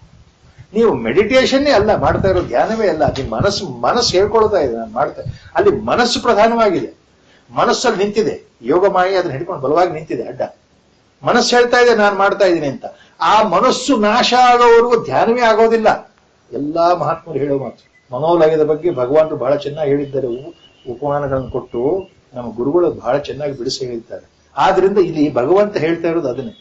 ನೀವು ಮೆಡಿಟೇಷನ್ನೇ ಅಲ್ಲ ಮಾಡ್ತಾ ಇರೋ, ಧ್ಯಾನವೇ ಅಲ್ಲ. ನಿಮ್ಮ ಮನಸ್ಸು ಹೇಳ್ಕೊಳ್ತಾ ಇದೆ ನಾನು ಮಾಡ್ತಾ, ಅಲ್ಲಿ ಮನಸ್ಸು ಪ್ರಧಾನವಾಗಿದೆ. ಮನಸ್ಸಲ್ಲಿ ನಿಂತಿದೆ ಯೋಗ ಮಾಯಿ, ಅದನ್ನ ಹಿಡ್ಕೊಂಡು ಬಲವಾಗಿ ನಿಂತಿದೆ ಅಡ್ಡ. ಮನಸ್ಸು ಹೇಳ್ತಾ ಇದೆ ನಾನು ಮಾಡ್ತಾ ಇದ್ದೀನಿ ಅಂತ. ಆ ಮನಸ್ಸು ನಾಶ ಆಗೋವರೆಗೂ ಧ್ಯಾನವೇ ಆಗೋದಿಲ್ಲ. ಎಲ್ಲಾ ಮಹಾತ್ಮರು ಹೇಳೋ ಮಾತು. ಮನೋಲಯದ ಬಗ್ಗೆ ಭಗವಾನರು ಬಹಳ ಚೆನ್ನಾಗಿ ಹೇಳಿದ್ದಾರೆ, ಉಪಮಾನಗಳನ್ನು ಕೊಟ್ಟು ನಮ್ಮ ಗುರುಗಳು ಬಹಳ ಚೆನ್ನಾಗಿ ಬಿಡಿಸಿ ಹೇಳಿದ್ದಾರೆ. ಆದ್ರಿಂದ ಇಲ್ಲಿ ಭಗವಂತ ಹೇಳ್ತಾ ಇರೋದು ಅದನ್ನೇ,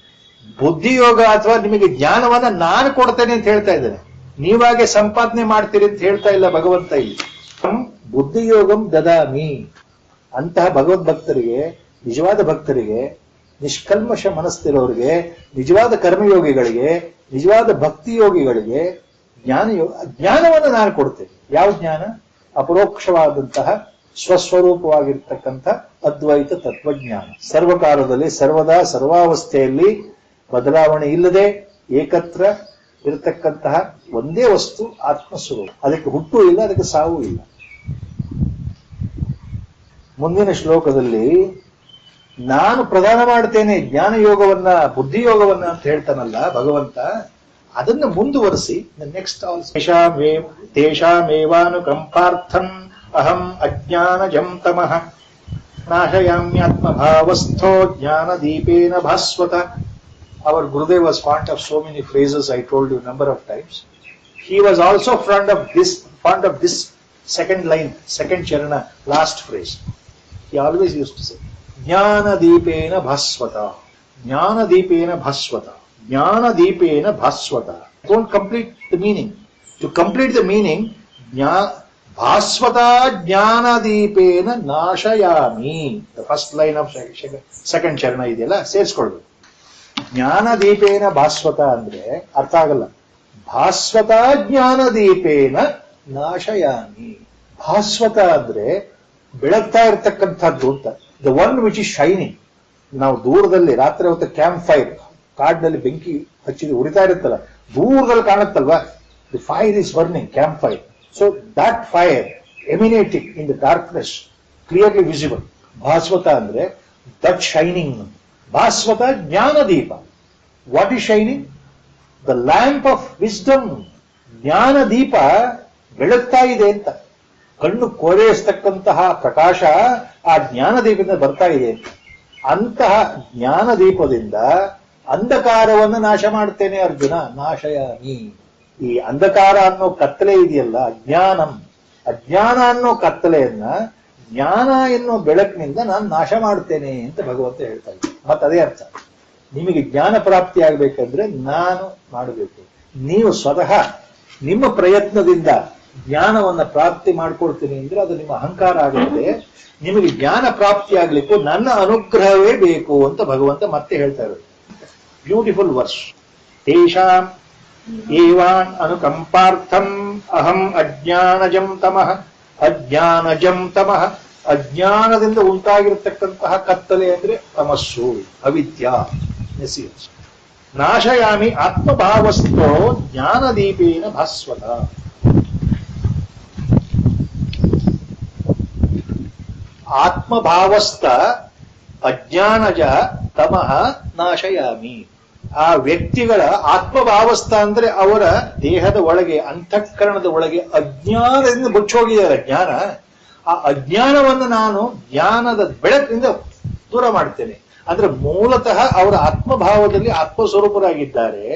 ಬುದ್ಧಿಯೋಗ ಅಥವಾ ನಿಮಗೆ ಜ್ಞಾನವನ್ನ ನಾನು ಕೊಡ್ತೇನೆ ಅಂತ ಹೇಳ್ತಾ ಇದ್ದೇನೆ, ನೀವಾಗೆ ಸಂಪಾದನೆ ಮಾಡ್ತೀರಿ ಅಂತ ಹೇಳ್ತಾ ಇಲ್ಲ ಭಗವಂತ ಇಲ್ಲಿ. ಬುದ್ಧಿಯೋಗಂ ದದಾಮಿ. ಅಂತಹ ಭಗವದ್ ಭಕ್ತರಿಗೆ, ನಿಜವಾದ ಭಕ್ತರಿಗೆ, ನಿಷ್ಕಲ್ಮಶ ಮನಸ್ಸಿರೋರಿಗೆ, ನಿಜವಾದ ಕರ್ಮಯೋಗಿಗಳಿಗೆ, ನಿಜವಾದ ಭಕ್ತಿ ಯೋಗಿಗಳಿಗೆ ಜ್ಞಾನವನ್ನು ನಾನು ಕೊಡ್ತೇನೆ. ಯಾವ ಜ್ಞಾನ? ಅಪರೋಕ್ಷವಾದಂತಹ ಸ್ವಸ್ವರೂಪವಾಗಿರ್ತಕ್ಕಂಥ ಅದ್ವೈತ ತತ್ವಜ್ಞಾನ. ಸರ್ವಕಾಲದಲ್ಲಿ ಸರ್ವದಾ ಸರ್ವಾವಸ್ಥೆಯಲ್ಲಿ ಬದಲಾವಣೆ ಇಲ್ಲದೆ ಏಕತ್ರ ಇರತಕ್ಕಂತಹ ಒಂದೇ ವಸ್ತು ಆತ್ಮಸ್ವರೂಪ. ಅದಕ್ಕೆ ಹುಟ್ಟು ಇಲ್ಲ, ಅದಕ್ಕೆ ಸಾವು ಇಲ್ಲ. ಮುಂದಿನ ಶ್ಲೋಕದಲ್ಲಿ ನಾನು ಪ್ರದಾನ ಮಾಡ್ತೇನೆ ಜ್ಞಾನ ಯೋಗವನ್ನ, ಬುದ್ಧಿಯೋಗವನ್ನ ಅಂತ ಹೇಳ್ತಾನಲ್ಲ ಭಗವಂತ, ಅದನ್ನ ಮುಂದುವರಿಸಿ ನೆಕ್ಸ್ಟ್ ತೇಷಾಮೇವಾನುಕಂಪಾರ್ಥಂ ಅಹಂ ಅಜ್ಞಾನಜಂ ತಮಃ ನಾಶಯಾಮ್ಯಾತ್ಮಭಾವಸ್ಥೋ ಜ್ಞಾನದೀಪೇನ ಭಾಸ್ವತ. Our Gurudev was fond of so many phrases, I told you number of times. He was also fond of this second line, second charana, last phrase. He always used to say, Jnana-deepena bhasvata, Jnana-deepena bhasvata, Jnana-deepena bhasvata. Don't complete the meaning. To complete the meaning, Bhasvata Jnana-deepena nashayami. The first line of second charana ideyalla, ಸೇರಿಸ್ಕೊಳ್ಳೋದು. ಜ್ಞಾನದೀಪೇನ ಭಾಸ್ವತ ಅಂದ್ರೆ ಅರ್ಥ ಆಗಲ್ಲ. ಭಾಸ್ವತ ಜ್ಞಾನದೀಪೇನ ನಾಶಯಾಮಿ. ಭಾಸ್ವತ ಅಂದ್ರೆ ಬೆಳಗ್ತಾ ಇರ್ತಕ್ಕಂಥದ್ದು ಅಂತ. The one which is shining. ನಾವು ದೂರದಲ್ಲಿ ರಾತ್ರಿ ಹೊತ್ತು ಕ್ಯಾಂಪ್ ಫೈರ್, ಕಾಡಿನಲ್ಲಿ ಬೆಂಕಿ ಹಚ್ಚಿದ ಉರಿತಾ ಇರುತ್ತಲ್ಲ, ದೂರದಲ್ಲಿ ಕಾಣುತ್ತಲ್ವಾ, the fire is burning, camp fire. So that fire emanating in the darkness, clearly visible. ಭಾಸ್ವತ ಅಂದ್ರೆ ದಟ್ ಶೈನಿಂಗ್. ಭಾಸ್ವತ ಜ್ಞಾನದೀಪ. What is shining? The lamp of wisdom. ಜ್ಞಾನದೀಪ ಬೆಳಗ್ತಾ ಇದೆ ಅಂತ, ಕಣ್ಣು ಕೋರೈಸ್ತಕ್ಕಂತಹ ಪ್ರಕಾಶ ಆ ಜ್ಞಾನದೀಪದಿಂದ ಬರ್ತಾ ಇದೆ ಅಂತ. ಅಂತಹ ಜ್ಞಾನದೀಪದಿಂದ ಅಂಧಕಾರವನ್ನು ನಾಶ ಮಾಡ್ತೇನೆ ಅರ್ಜುನ. ನಾಶಯಾಮಿ. ಈ ಅಂಧಕಾರ ಅನ್ನೋ ಕತ್ತಲೆ ಇದೆಯಲ್ಲ, ಅಜ್ಞಾನ ಅನ್ನೋ ಕತ್ತಲೆಯನ್ನ ಜ್ಞಾನ ಎನ್ನೋ ಬೆಳಕಿನಿಂದ ನಾನು ನಾಶ ಮಾಡ್ತೇನೆ ಅಂತ ಭಗವಂತ ಹೇಳ್ತಾ ಇದ್ದೆ. ಮತ್ತೆ ಅದೇ ಅರ್ಥ, ನಿಮಗೆ ಜ್ಞಾನ ಪ್ರಾಪ್ತಿ ಆಗ್ಬೇಕಂದ್ರೆ ನಾನು ಮಾಡಬೇಕು. ನೀವು ಸ್ವತಃ ನಿಮ್ಮ ಪ್ರಯತ್ನದಿಂದ ಜ್ಞಾನವನ್ನ ಪ್ರಾಪ್ತಿ ಮಾಡ್ಕೊಳ್ತೀನಿ ಅಂದ್ರೆ ಅದು ನಿಮ್ಮ ಅಹಂಕಾರ ಆಗುತ್ತೆ. ನಿಮಗೆ ಜ್ಞಾನ ಪ್ರಾಪ್ತಿ ಆಗ್ಲಿಕ್ಕೂ ನನ್ನ ಅನುಗ್ರಹವೇ ಬೇಕು ಅಂತ ಭಗವಂತ ಮತ್ತೆ ಹೇಳ್ತಾ ಇರೋದು. Beautiful verse. ತೇಷಾಂ ಏವಾನ್ ಅನುಕಂಪಾರ್ಥಂ ಅಹಂ ಅಜ್ಞಾನಜಂ ತಮಃ. ಅಜ್ಞಾನದಿಂದ ಉಂಟಾಗಿರತಕ್ಕಂತಹ ಕತ್ತಲೆ ಅಂದ್ರೆ ತಮಸ್ಸು, ಅವಿದ್ಯಾ, ನೆಸಿಯನ್ಸ್. ನಾಶಯಾಮಿ ಆತ್ಮಭಾವಸ್ಥೋ ಜ್ಞಾನದೀಪೇನ ಭಾಸ್ವತ. ಆತ್ಮಭಾವಸ್ಥ ಅಜ್ಞಾನಜ ತಮಃ ನಾಶಯಾಮಿ. ಆ ವ್ಯಕ್ತಿಗಳ ಆತ್ಮಭಾವಸ್ಥ ಅಂದ್ರೆ ಅವರ ದೇಹದ ಒಳಗೆ, ಅಂತಃಕರಣದ ಒಳಗೆ ಅಜ್ಞಾನದಿಂದ ಮುಚ್ಚೋಗಿದ್ದಾರೆ ಜ್ಞಾನ. ಆ ಅಜ್ಞಾನವನ್ನು ನಾನು ಜ್ಞಾನದ ಬೆಳಕಿನಿಂದ ದೂರ ಮಾಡ್ತೇನೆ. ಅಂದ್ರೆ ಮೂಲತಃ ಅವರ ಆತ್ಮಭಾವದಲ್ಲಿ ಆತ್ಮಸ್ವರೂಪರಾಗಿದ್ದಾರೆ.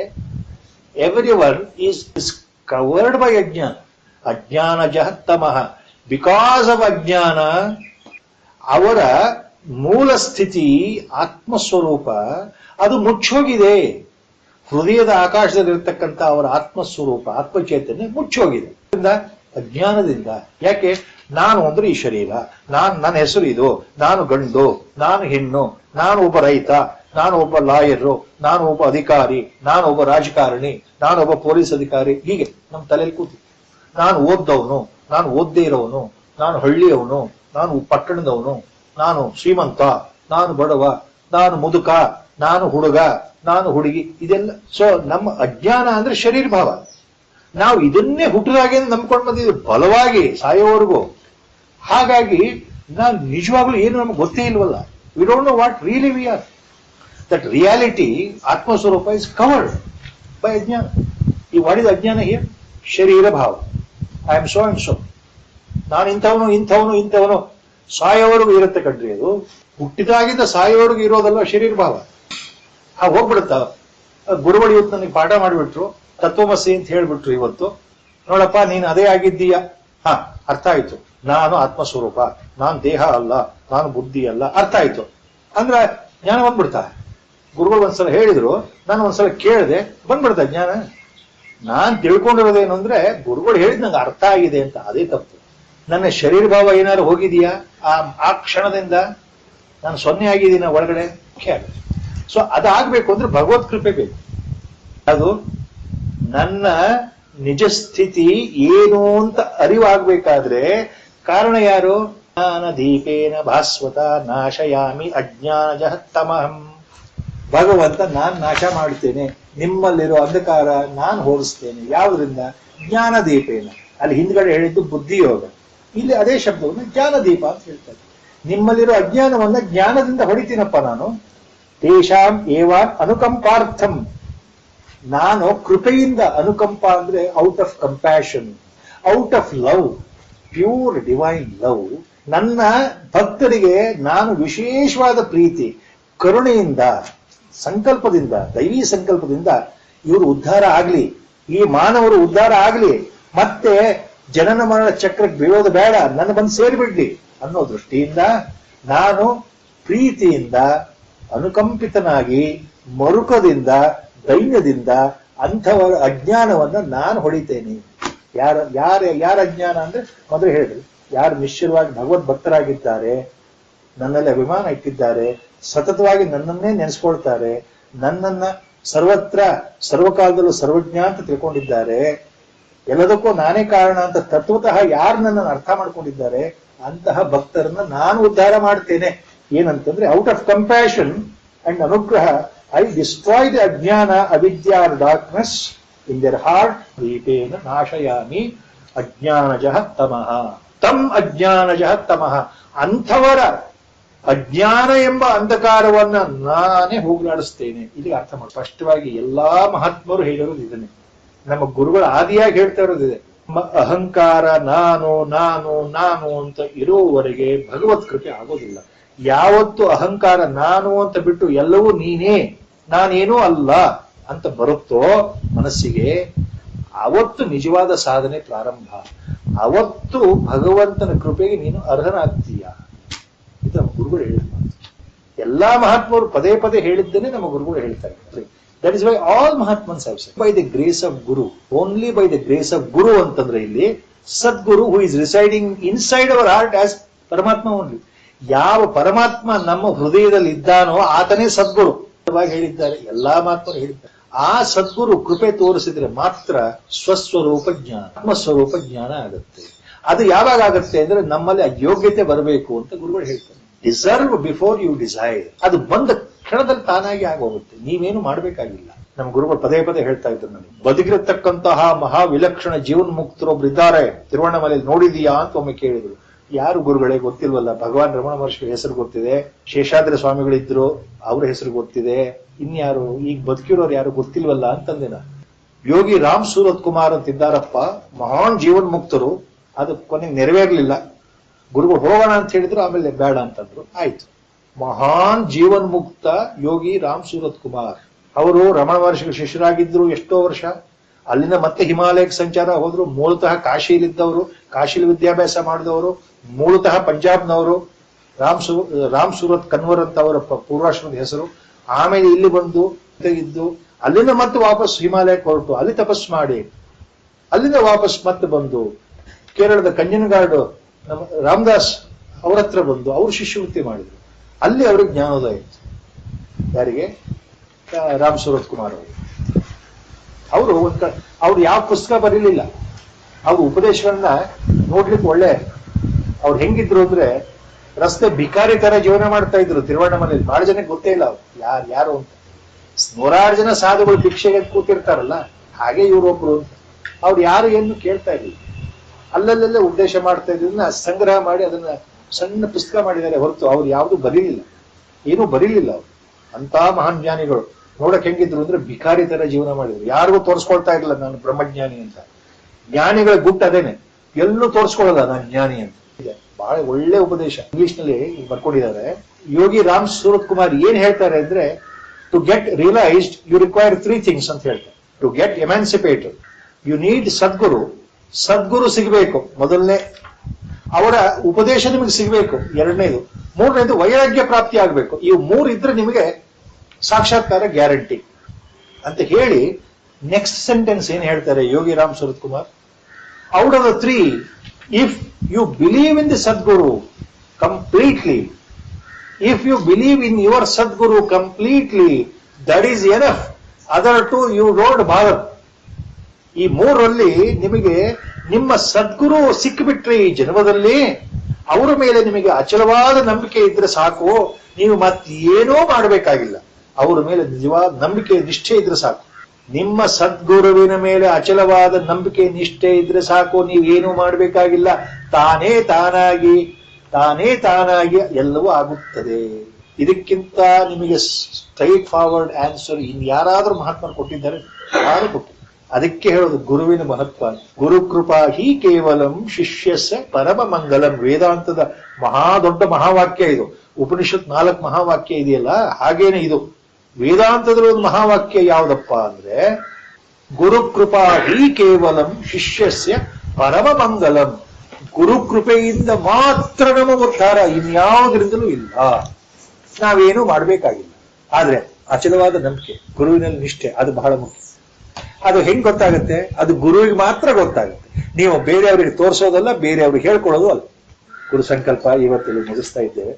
Every one is covered by ಅಜ್ಞಾನ. ಅಜ್ಞಾನಜ ತಮಃ. ಬಿಕಾಸ್ ಆಫ್ ಅಜ್ಞಾನ ಅವರ ಮೂಲ ಸ್ಥಿತಿ ಆತ್ಮಸ್ವರೂಪ ಅದು ಮುಚ್ಚೋಗಿದೆ. ಹೃದಯದ ಆಕಾಶದಲ್ಲಿರ್ತಕ್ಕಂಥ ಅವರ ಆತ್ಮಸ್ವರೂಪ, ಆತ್ಮಚೇತನೆ ಮುಚ್ಚೋಗಿದೆ ಅಜ್ಞಾನದಿಂದ. ಯಾಕೆ? ನಾನು ಅಂದ್ರೆ ಈ ಶರೀರ, ನನ್ನ ಹೆಸರು ಇದು, ನಾನು ಗಂಡು, ನಾನು ಹೆಣ್ಣು, ನಾನು ಒಬ್ಬ ರೈತ, ನಾನು ಒಬ್ಬ ಲಾಯರು, ನಾನು ಒಬ್ಬ ಅಧಿಕಾರಿ, ನಾನು ಒಬ್ಬ ರಾಜಕಾರಣಿ, ನಾನು ಒಬ್ಬ ಪೊಲೀಸ್ ಅಧಿಕಾರಿ. ಹೀಗೆ ನಮ್ಮ ತಲೆಯಲ್ಲಿ ಕೂತಿ, ನಾನು ಓದ್ದವನು, ನಾನು ಓದ್ದೇ ಇರೋವನು, ನಾನು ಹಳ್ಳಿಯವನು, ನಾನು ಪಟ್ಟಣದವನು, ನಾನು ಶ್ರೀಮಂತ, ನಾನು ಬಡವ, ನಾನು ಮುದುಕ, ನಾನು ಹುಡುಗ, ನಾನು ಹುಡುಗಿ, ಇದೆಲ್ಲ. ಸೊ ನಮ್ಮ ಅಜ್ಞಾನ ಅಂದ್ರೆ ಶರೀರ ಭಾವ. ನಾವು ಇದನ್ನೇ ಹುಟ್ಟದಾಗೆ ನಂಬ್ಕೊಂಡು ಬಂದಿದ್ದೀವಿ ಬಲವಾಗಿ ಸಾಯೋವರೆಗೂ. ಹಾಗಾಗಿ ನಾವು ನಿಜವಾಗ್ಲೂ ಏನು ನಮ್ಗೆ ಗೊತ್ತೇ ಇಲ್ವಲ್ಲ. We don't know what really we are. That reality, ಆತ್ಮಸ್ವರೂಪ ಇಸ್ ಕವರ್ಡ್ ಬೈ ಅಜ್ಞಾನ. ಈ ವಾಟ್ ಇಸ್ ಅಜ್ಞಾನ ಹಿಯರ್? ಶರೀರ ಭಾವ. I am so and so, ನಾನು ಇಂಥವನು ಸಾಯೋವರೆಗೂ ಇರುತ್ತೆ ಕಣ್ರಿ. ಅದು ಹುಟ್ಟಿದಾಗಿದ್ದ ಸಾಯೋವರೆಗೂ ಇರೋದಲ್ಲ ಶರೀರ ಭಾವ. ಹೋಗ್ಬಿಡುತ್ತ. ಗುರುಗಳು ಇವತ್ತು ನನಗೆ ಪಾಠ ಮಾಡಿಬಿಟ್ರು, ತತ್ವಮಸಿ ಅಂತ ಹೇಳ್ಬಿಟ್ರು ಇವತ್ತು. ನೋಡಪ್ಪ ನೀನು ಅದೇ ಆಗಿದ್ದೀಯ. ಅರ್ಥ ಆಯ್ತು. ನಾನು ಆತ್ಮಸ್ವರೂಪ, ನಾನು ದೇಹ ಅಲ್ಲ, ನಾನು ಬುದ್ಧಿ ಅಲ್ಲ. ಅರ್ಥ ಆಯ್ತು ಅಂದ್ರೆ ಜ್ಞಾನ ಬಂದ್ಬಿಡ್ತಾ. ಗುರುಗಳು ಒಂದ್ಸಲ ಹೇಳಿದ್ರು, ನಾನು ಒಂದ್ಸಲ ಕೇಳಿದೆ, ಬಂದ್ಬಿಡ್ತಾ ಜ್ಞಾನ. ನಾನ್ ತಿಳ್ಕೊಂಡಿರೋದೇನು ಅಂದ್ರೆ ಗುರುಗಳು ಹೇಳಿದ್ ನಂಗೆ ಅರ್ಥ ಆಗಿದೆ ಅಂತ. ಅದೇ ತಪ್ಪು. ನನ್ನ ಶರೀರ ಭಾವ ಏನಾದ್ರು ಹೋಗಿದೆಯಾ ಆ ಕ್ಷಣದಿಂದ? ನಾನು ಸೊನ್ನೆ ಆಗಿದ್ದೀನ ಒಳಗಡೆ? ಸೊ ಅದಾಗಬೇಕು ಅಂದ್ರೆ ಭಗವತ್ ಕೃಪೆ ಬೇಕು. ಅದು ನನ್ನ ನಿಜ ಸ್ಥಿತಿ ಏನು ಅಂತ ಅರಿವಾಗಬೇಕಾದ್ರೆ ಕಾರಣ ಯಾರು? ಜ್ಞಾನದೀಪೇನ ಭಾಸ್ವತ ನಾಶಯಾಮಿ ಅಜ್ಞಾನಜ ತಮಹಂ. ಭಗವಂತ ನಾನ್ ನಾಶ ಮಾಡ್ತೇನೆ, ನಿಮ್ಮಲ್ಲಿರೋ ಅಂಧಕಾರ ನಾನು ಹೋಲಿಸ್ತೇನೆ. ಯಾವುದರಿಂದ? ಜ್ಞಾನದೀಪೇನ. ಅಲ್ಲಿ ಹಿಂದ್ಗಡೆ ಹೇಳಿದ್ದು ಬುದ್ಧಿಯೋಗ, ಇಲ್ಲಿ ಅದೇ ಶಬ್ದವನ್ನು ಜ್ಞಾನದೀಪ ಅಂತ ಹೇಳ್ತಾರೆ. ನಿಮ್ಮಲ್ಲಿರೋ ಅಜ್ಞಾನವನ್ನ ಜ್ಞಾನದಿಂದ ಹೊಡಿತೀನಪ್ಪ ನಾನು. ತೇಷಾಂ ಏವಾನ್ ಅನುಕಂಪಾರ್ಥಂ. ನಾನು ಕೃಪೆಯಿಂದ, ಅನುಕಂಪ ಅಂದ್ರೆ out of compassion, out of love, pure divine love, ನನ್ನ ಭಕ್ತರಿಗೆ ನಾನು ವಿಶೇಷವಾದ ಪ್ರೀತಿ, ಕರುಣೆಯಿಂದ, ಸಂಕಲ್ಪದಿಂದ, ದೈವಿ ಸಂಕಲ್ಪದಿಂದ ಇವರು ಉದ್ಧಾರ ಆಗ್ಲಿ, ಈ ಮಾನವರು ಉದ್ಧಾರ ಆಗ್ಲಿ, ಮತ್ತೆ ಜನನ ಮರಣ ಚಕ್ರಕ್ಕೆ ಬೀಳೋದು ಬೇಡ, ನನ್ನ ಬಂದು ಸೇರಿಬಿಡ್ಲಿ ಅನ್ನೋ ದೃಷ್ಟಿಯಿಂದ ನಾನು ಪ್ರೀತಿಯಿಂದ, ಅನುಕಂಪಿತನಾಗಿ, ಮರುಕದಿಂದ, ದೈನ್ಯದಿಂದ ಅಂಥವರ ಅಜ್ಞಾನವನ್ನ ನಾನು ಹೊಡಿತೇನೆ. ಯಾರ ಅಜ್ಞಾನ ಅಂದ್ರೆ ಮೊದಲು ಹೇಳಿದ್ರು, ಯಾರು ನಿಶ್ಚಲವಾಗಿ ಭಗವದ್ ಭಕ್ತರಾಗಿದ್ದಾರೆ, ನನ್ನಲ್ಲಿ ಅಭಿಮಾನ ಇಟ್ಟಿದ್ದಾರೆ, ಸತತವಾಗಿ ನನ್ನನ್ನೇ ನೆನೆಸ್ಕೊಳ್ತಾರೆ, ನನ್ನನ್ನ ಸರ್ವತ್ರ ಸರ್ವಕಾಲದಲ್ಲೂ ಸರ್ವಜ್ಞ ಅಂತ ತಿಳ್ಕೊಂಡಿದ್ದಾರೆ, ಎಲ್ಲದಕ್ಕೂ ನಾನೇ ಕಾರಣ ಅಂತ ತತ್ವತಃ ಯಾರು ನನ್ನನ್ನು ಅರ್ಥ ಮಾಡ್ಕೊಂಡಿದ್ದಾರೆ, ಅಂತಹ ಭಕ್ತರನ್ನ ನಾನು ಉದ್ಧಾರ ಮಾಡ್ತೇನೆ. ಏನಂತಂದ್ರೆ ಔಟ್ ಆಫ್ ಕಂಪ್ಯಾಷನ್ ಅಂಡ್ ಅನುಗ್ರಹ ಐ ಡಿಸ್ಟ್ರಾಯ್ ದಿ ಅಜ್ಞಾನ ಅವಿದ್ಯಾ ಡಾರ್ಕ್ನೆಸ್ ಇನ್ ದರ್ ಹಾರ್ಟ್ ದೀಪೇನ ನಾಶಯಾಮಿ ಅಜ್ಞಾನಜಃ ತಮಃ ತಮ್ ಅಜ್ಞಾನಜಃ ತಮಃ. ಅಂಥವರ ಅಜ್ಞಾನ ಎಂಬ ಅಂಧಕಾರವನ್ನ ನಾನೇ ಹೋಗಲಾಡಿಸ್ತೇನೆ. ಇಲ್ಲಿ ಅರ್ಥ ಮಾಡಿ ಸ್ಪಷ್ಟವಾಗಿ ಎಲ್ಲಾ ಮಹಾತ್ಮರು ಹೇಳಿರೋದು ಇದನ್ನೇ, ನಮ್ಮ ಗುರುಗಳ ಆದಿಯಾಗಿ ಹೇಳ್ತಾ ಇರೋದಿದೆ. ಅಹಂಕಾರ ನಾನು ನಾನು ನಾನು ಅಂತ ಇರುವವರೆಗೆ ಭಗವತ್ ಕೃಪೆ ಆಗೋದಿಲ್ಲ. ಯಾವತ್ತು ಅಹಂಕಾರ ನಾನು ಅಂತ ಬಿಟ್ಟು ಎಲ್ಲವೂ ನೀನೇ ನಾನೇನೂ ಅಲ್ಲ ಅಂತ ಬರುತ್ತೋ ಮನಸ್ಸಿಗೆ, ಅವತ್ತು ನಿಜವಾದ ಸಾಧನೆ ಪ್ರಾರಂಭ. ಅವತ್ತು ಭಗವಂತನ ಕೃಪೆಗೆ ನೀನು ಅರ್ಹನಾಗ್ತೀಯ. ಇದು ನಮ್ಮ ಗುರುಗಳು ಹೇಳಿದ ಮಾತು. ಎಲ್ಲಾ ಮಹಾತ್ಮರು ಪದೇ ಪದೇ ಹೇಳಿದ್ದನ್ನೇ ನಮ್ಮ ಗುರುಗಳು ಹೇಳ್ತಾ ಇದ್ದಾರೆ. That is why all mahatmans have said by the grace of guru, only by the grace of guru ಅಂತಂದ್ರೆ ಇಲ್ಲಿ Sadguru who is residing inside our heart as ಪರಮಾತ್ಮ ಓನ್ಲಿ. ಯಾವ ಪರಮಾತ್ಮ ನಮ್ಮ ಹೃದಯದಲ್ಲಿ ಇದ್ದಾನೋ ಆತನೇ ಸದ್ಗುರು ಹೇಳಿದ್ದಾರೆ. ಎಲ್ಲಾ ಮಹಾತ್ಮರು ಹೇಳಿದ್ದಾರೆ. ಆ ಸದ್ಗುರು ಕೃಪೆ ತೋರಿಸಿದ್ರೆ ಮಾತ್ರ ಸ್ವಸ್ವರೂಪ ಜ್ಞಾನ, ಆತ್ಮಸ್ವರೂಪ ಜ್ಞಾನ ಆಗುತ್ತೆ. ಅದು ಯಾವಾಗ ಆಗುತ್ತೆ ಅಂದ್ರೆ ನಮ್ಮಲ್ಲಿ ಆ ಯೋಗ್ಯತೆ ಬರಬೇಕು ಅಂತ ಗುರುಗಳು ಹೇಳ್ತಾರೆ. Deserve before you desire. ಅದು ಬಂದ ಕ್ಷಣದಲ್ಲಿ ತಾನಾಗಿ ಆಗೋಗುತ್ತೆ, ನೀವೇನು ಮಾಡ್ಬೇಕಾಗಿಲ್ಲ. ನಮ್ಮ ಗುರುಗಳು ಪದೇ ಪದೇ ಹೇಳ್ತಾ ಇದ್ರು, ನನಗೆ ಬದುಕಿರತಕ್ಕಂತಹ ಮಹಾ ವಿಲಕ್ಷಣ ಜೀವನ್ ಮುಕ್ತರೊಬ್ರು ಇದ್ದಾರೆ ತಿರುವಣ್ಣಾಮಲೆಯಲ್ಲಿ, ನೋಡಿದೀಯಾ ಅಂತ ಒಮ್ಮೆ ಕೇಳಿದ್ರು. ಯಾರು ಗುರುಗಳೇ ಗೊತ್ತಿಲ್ವಲ್ಲ. ಭಗವಾನ್ ರಮಣ ಮಹರ್ಷಿ ಹೆಸರು ಗೊತ್ತಿದೆ, ಶೇಷಾದ್ರಿ ಸ್ವಾಮಿಗಳಿದ್ರು ಅವ್ರ ಹೆಸರು ಗೊತ್ತಿದೆ, ಇನ್ಯಾರು ಈಗ ಬದುಕಿರೋರು ಯಾರು ಗೊತ್ತಿಲ್ವಲ್ಲ ಅಂತಂದಿನ. ಯೋಗಿ ರಾಮ್ ಸೂರತ್ ಕುಮಾರ್ ಅಂತ ಇದ್ದಾರಪ್ಪ, ಮಹಾನ್ ಜೀವನ್ ಮುಕ್ತರು. ಅದು ಕೊನೆಗೆ ನೆರವೇರ್ಲಿಲ್ಲ. ಗುರುಗಳು ಹೋಗೋಣ ಅಂತ ಹೇಳಿದ್ರು, ಆಮೇಲೆ ಬೇಡ ಅಂತಂದ್ರು. ಆಯ್ತು, ಮಹಾನ್ ಜೀವನ್ ಮುಕ್ತ ಯೋಗಿ ರಾಮ್ ಸೂರತ್ ಕುಮಾರ್ ಅವರು ರಮಣ ಮಹರ್ಷಿಗಳ ಶಿಷ್ಯರಾಗಿದ್ರು ಎಷ್ಟೋ ವರ್ಷ. ಅಲ್ಲಿಂದ ಮತ್ತೆ ಹಿಮಾಲಯಕ್ಕೆ ಸಂಚಾರ ಹೋದ್ರು. ಮೂಲತಃ ಕಾಶಿಲಿದ್ದವರು, ಕಾಶಿಲಿ ವಿದ್ಯಾಭ್ಯಾಸ ಮಾಡಿದವರು, ಮೂಲತಃ ಪಂಜಾಬ್ನವರು. ರಾಮ್ ಸೂರತ್ ಕನ್ವರ್ ಅಂತ ಅವರ ಪೂರ್ವಾಶ್ರಮದ ಹೆಸರು. ಆಮೇಲೆ ಇಲ್ಲಿ ಬಂದು ಇದ್ದು, ಅಲ್ಲಿಂದ ಮತ್ತೆ ವಾಪಸ್ ಹಿಮಾಲಯಕ್ಕೆ ಹೊರಟು ಅಲ್ಲಿ ತಪಸ್ ಮಾಡಿ, ಅಲ್ಲಿಂದ ವಾಪಸ್ ಮತ್ತೆ ಬಂದು ಕೇರಳದ ಕಂಜನಗಾಡು ನಮ್ಮ ರಾಮದಾಸ್ ಅವ್ರ ಹತ್ರ ಬಂದು ಅವರು ಶಿಷ್ಯವೃತ್ತಿ ಮಾಡಿದ್ರು. ಅಲ್ಲಿ ಅವ್ರಿಗೆ ಜ್ಞಾನೋದಯ ಇತ್ತು. ಯಾರಿಗೆ? ರಾಮ್ ಸೂರತ್ ಕುಮಾರ್ ಅವರು. ಅವ್ರು ಯಾವ ಪುಸ್ತಕ ಬರೀಲಿಲ್ಲ. ಅವ್ರ ಉಪದೇಶಗಳನ್ನ ನೋಡ್ಲಿಕ್ಕೆ ಒಳ್ಳೆ, ಅವ್ರು ಹೆಂಗಿದ್ರು ಅಂದ್ರೆ ರಸ್ತೆ ಭಿಕಾರಿ ತರ ಜೀವನ ಮಾಡ್ತಾ ಇದ್ರು ತಿರುವಣ್ಣಾಮಲೆಯಲ್ಲಿ. ಬಹಳ ಜನಕ್ಕೆ ಗೊತ್ತೇ ಇಲ್ಲ ಅವ್ರು ಯಾರು ಅಂತ. 100 ಜನ ಸಾಧುಗಳು ಭಿಕ್ಷೆಗೆ ಕೂತಿರ್ತಾರಲ್ಲ, ಹಾಗೆ ಇವರೊಬ್ರು ಅಂತ. ಅವ್ರು ಯಾರು ಏನು ಕೇಳ್ತಾ ಇರ್ಲಿಲ್ಲ. ಅಲ್ಲಲ್ಲೇ ಉಪದೇಶ ಮಾಡ್ತಾ ಇದ್ರನ್ನ ಸಂಗ್ರಹ ಮಾಡಿ ಅದನ್ನ ಸಣ್ಣ ಪುಸ್ತಕ ಮಾಡಿದ್ದಾರೆ ಹೊರತು ಅವ್ರು ಯಾವುದು ಬರೀಲಿಲ್ಲ, ಏನೂ ಬರೀಲಿಲ್ಲ ಅವ್ರು. ಅಂತ ಮಹಾನ್ ಜ್ಞಾನಿಗಳು ನೋಡಕ್ ಹೆಂಗಿದ್ರು ಅಂದ್ರೆ ಭಿಕಾರಿ ತರ ಜೀವನ ಮಾಡಿದ್ರು. ಯಾರಿಗೂ ತೋರಿಸ್ಕೊಳ್ತಾ ಇರಲಿಲ್ಲ ನಾನು ಬ್ರಹ್ಮಜ್ಞಾನಿ ಅಂತ. ಜ್ಞಾನಿಗಳ ಗುಟ್ಟು ಅದೇನೆ, ಎಲ್ಲೂ ತೋರಿಸ್ಕೊಳ್ಳಲ್ಲ ನಾನು ಜ್ಞಾನಿ ಅಂತ. ಬಹಳ ಒಳ್ಳೆ ಉಪದೇಶ ಇಂಗ್ಲಿಷ್ ನಲ್ಲಿ ಬರ್ಕೊಂಡಿದ್ದಾರೆ. ಯೋಗಿ ರಾಮ್ ಸೂರತ್ ಕುಮಾರ್ ಏನ್ ಹೇಳ್ತಾರೆ ಅಂದ್ರೆ, to get realised you require 3 things ಅಂತ ಹೇಳ್ತಾರೆ. To get emancipated you need Sadguru. Sadguru ಸಿಗಬೇಕು ಮೊದಲನೇ, ಅವರ ಉಪದೇಶ ನಿಮಗೆ ಸಿಗಬೇಕು ಎರಡನೇದು, ಮೂರನೇದು ವೈರಾಗ್ಯ ಪ್ರಾಪ್ತಿ ಆಗ್ಬೇಕು. ಈ 3 ಇದ್ರೆ ನಿಮಗೆ ಸಾಕ್ಷಾತ್ಕಾರ ಗ್ಯಾರಂಟಿ ಅಂತ ಹೇಳಿ ನೆಕ್ಸ್ಟ್ ಸೆಂಟೆನ್ಸ್ ಏನ್ ಹೇಳ್ತಾರೆ Yogi Ram Surat Kumar, out of the 3, if you believe in the Sadguru completely, if you believe in your Sadguru completely, that is enough. Other 2 you don't bother. ಈ 3ರಲ್ಲಿ ನಿಮಗೆ ನಿಮ್ಮ ಸದ್ಗುರು ಸಿಕ್ಕಿಬಿಟ್ರೆ ಈ ಜನ್ಮದಲ್ಲಿ, ಅವರ ಮೇಲೆ ನಿಮಗೆ ಅಚಲವಾದ ನಂಬಿಕೆ ಇದ್ರೆ ಸಾಕು. ನೀವು ಮತ್ತೇನೋ ಮಾಡಬೇಕಾಗಿಲ್ಲ. ಅವರ ಮೇಲೆ ನಿಜವಾದ ನಂಬಿಕೆ ನಿಷ್ಠೆ ಇದ್ರೆ ಸಾಕು. ನಿಮ್ಮ ಸದ್ಗುರುವಿನ ಮೇಲೆ ಅಚಲವಾದ ನಂಬಿಕೆ ನಿಷ್ಠೆ ಇದ್ರೆ ಸಾಕು, ನೀವೇನು ಮಾಡಬೇಕಾಗಿಲ್ಲ. ತಾನೇ ತಾನಾಗಿ ಎಲ್ಲವೂ ಆಗುತ್ತದೆ. ಇದಕ್ಕಿಂತ ನಿಮಗೆ ಸ್ಟ್ರೈಟ್ ಫಾರ್ವರ್ಡ್ ಆನ್ಸರ್ ಇನ್ಯಾರಾದ್ರೂ ಮಹಾತ್ಮರು ಕೊಟ್ಟಿದ್ದಾರೆ? ಯಾರು ಕೊಟ್ಟಿದ್ದಾರೆ? ಅದಕ್ಕೆ ಹೇಳೋದು ಗುರುವಿನ ಮಹತ್ವ. ಗುರುಕೃಪಾ ಹಿ ಕೇವಲಂ ಶಿಷ್ಯಸ್ಯ ಪರಮ ಮಂಗಲಂ. ವೇದಾಂತದ ದೊಡ್ಡ ಮಹಾವಾಕ್ಯ ಇದು. ಉಪನಿಷತ್ 4 ಮಹಾವಾಕ್ಯ ಇದೆಯಲ್ಲ, ಹಾಗೇನೆ ಇದು ವೇದಾಂತದಲ್ಲಿ ಒಂದು ಮಹಾವಾಕ್ಯ ಯಾವುದಪ್ಪ ಅಂದ್ರೆ, ಗುರುಕೃಪಾ ಹಿ ಕೇವಲಂ ಶಿಷ್ಯಸ್ಯ ಪರಮ ಮಂಗಲಂ. ಗುರುಕೃಪೆಯಿಂದ ಮಾತ್ರ ನಮ್ಮ ಉದ್ಧಾರ, ಇನ್ಯಾವುದರಿಂದಲೂ ಇಲ್ಲ. ನಾವೇನು ಮಾಡಬೇಕಾಗಿಲ್ಲ. ಆದ್ರೆ ಅಚಲವಾದ ನಂಬಿಕೆ, ಗುರುವಿನಲ್ಲಿ ನಿಷ್ಠೆ, ಅದು ಬಹಳ ಮುಖ್ಯ. ಅದು ಹೆಂಗ್ ಗೊತ್ತಾಗುತ್ತೆ? ಅದು ಗುರುವಿಗೆ ಮಾತ್ರ ಗೊತ್ತಾಗುತ್ತೆ. ನೀವು ಬೇರೆಯವರಿಗೆ ತೋರಿಸೋದಲ್ಲ, ಬೇರೆಯವ್ರಿಗೆ ಹೇಳ್ಕೊಳ್ಳೋದು ಅಲ್ಲ. ಗುರು ಸಂಕಲ್ಪ ಇವತ್ತಲ್ಲಿ ಮುಗಿಸ್ತಾ ಇದ್ದೇವೆ.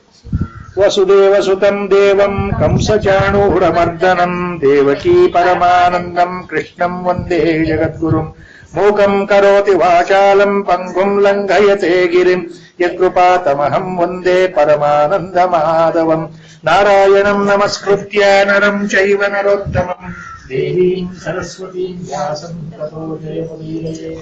ವಸುದೇವ ಸುತಂ ದೇವಂ ಕಂಸಚಾಣೂರಮರ್ದನಂ ದೇವಕೀ ಪರಮಾನಂದಂ ಕೃಷ್ಣಂ ವಂದೇ ಜಗದ್ಗುರುಂ ಮೂಕಂ ಕರೋತಿ ವಾಚಾಲಂ ಪಂಗುಂ ಲಂಘಯತೆ ಗಿರಿಂ ಯತ್ಕೃಪಾತಮಹಂ ವಂದೇ ಪರಮಾನಂದ ಮಾಧವಂ. ನಾರಾಯಣಂ ನಮಸ್ಕೃತ್ಯ ನರಂ ಚೈವ ನರೋತ್ತಮಂ ದೇವೀಂ ಸರಸ್ವತೀಂ ವ್ಯಾಸಂ ತತೋ ಜಯಮುದೀರಯೇ.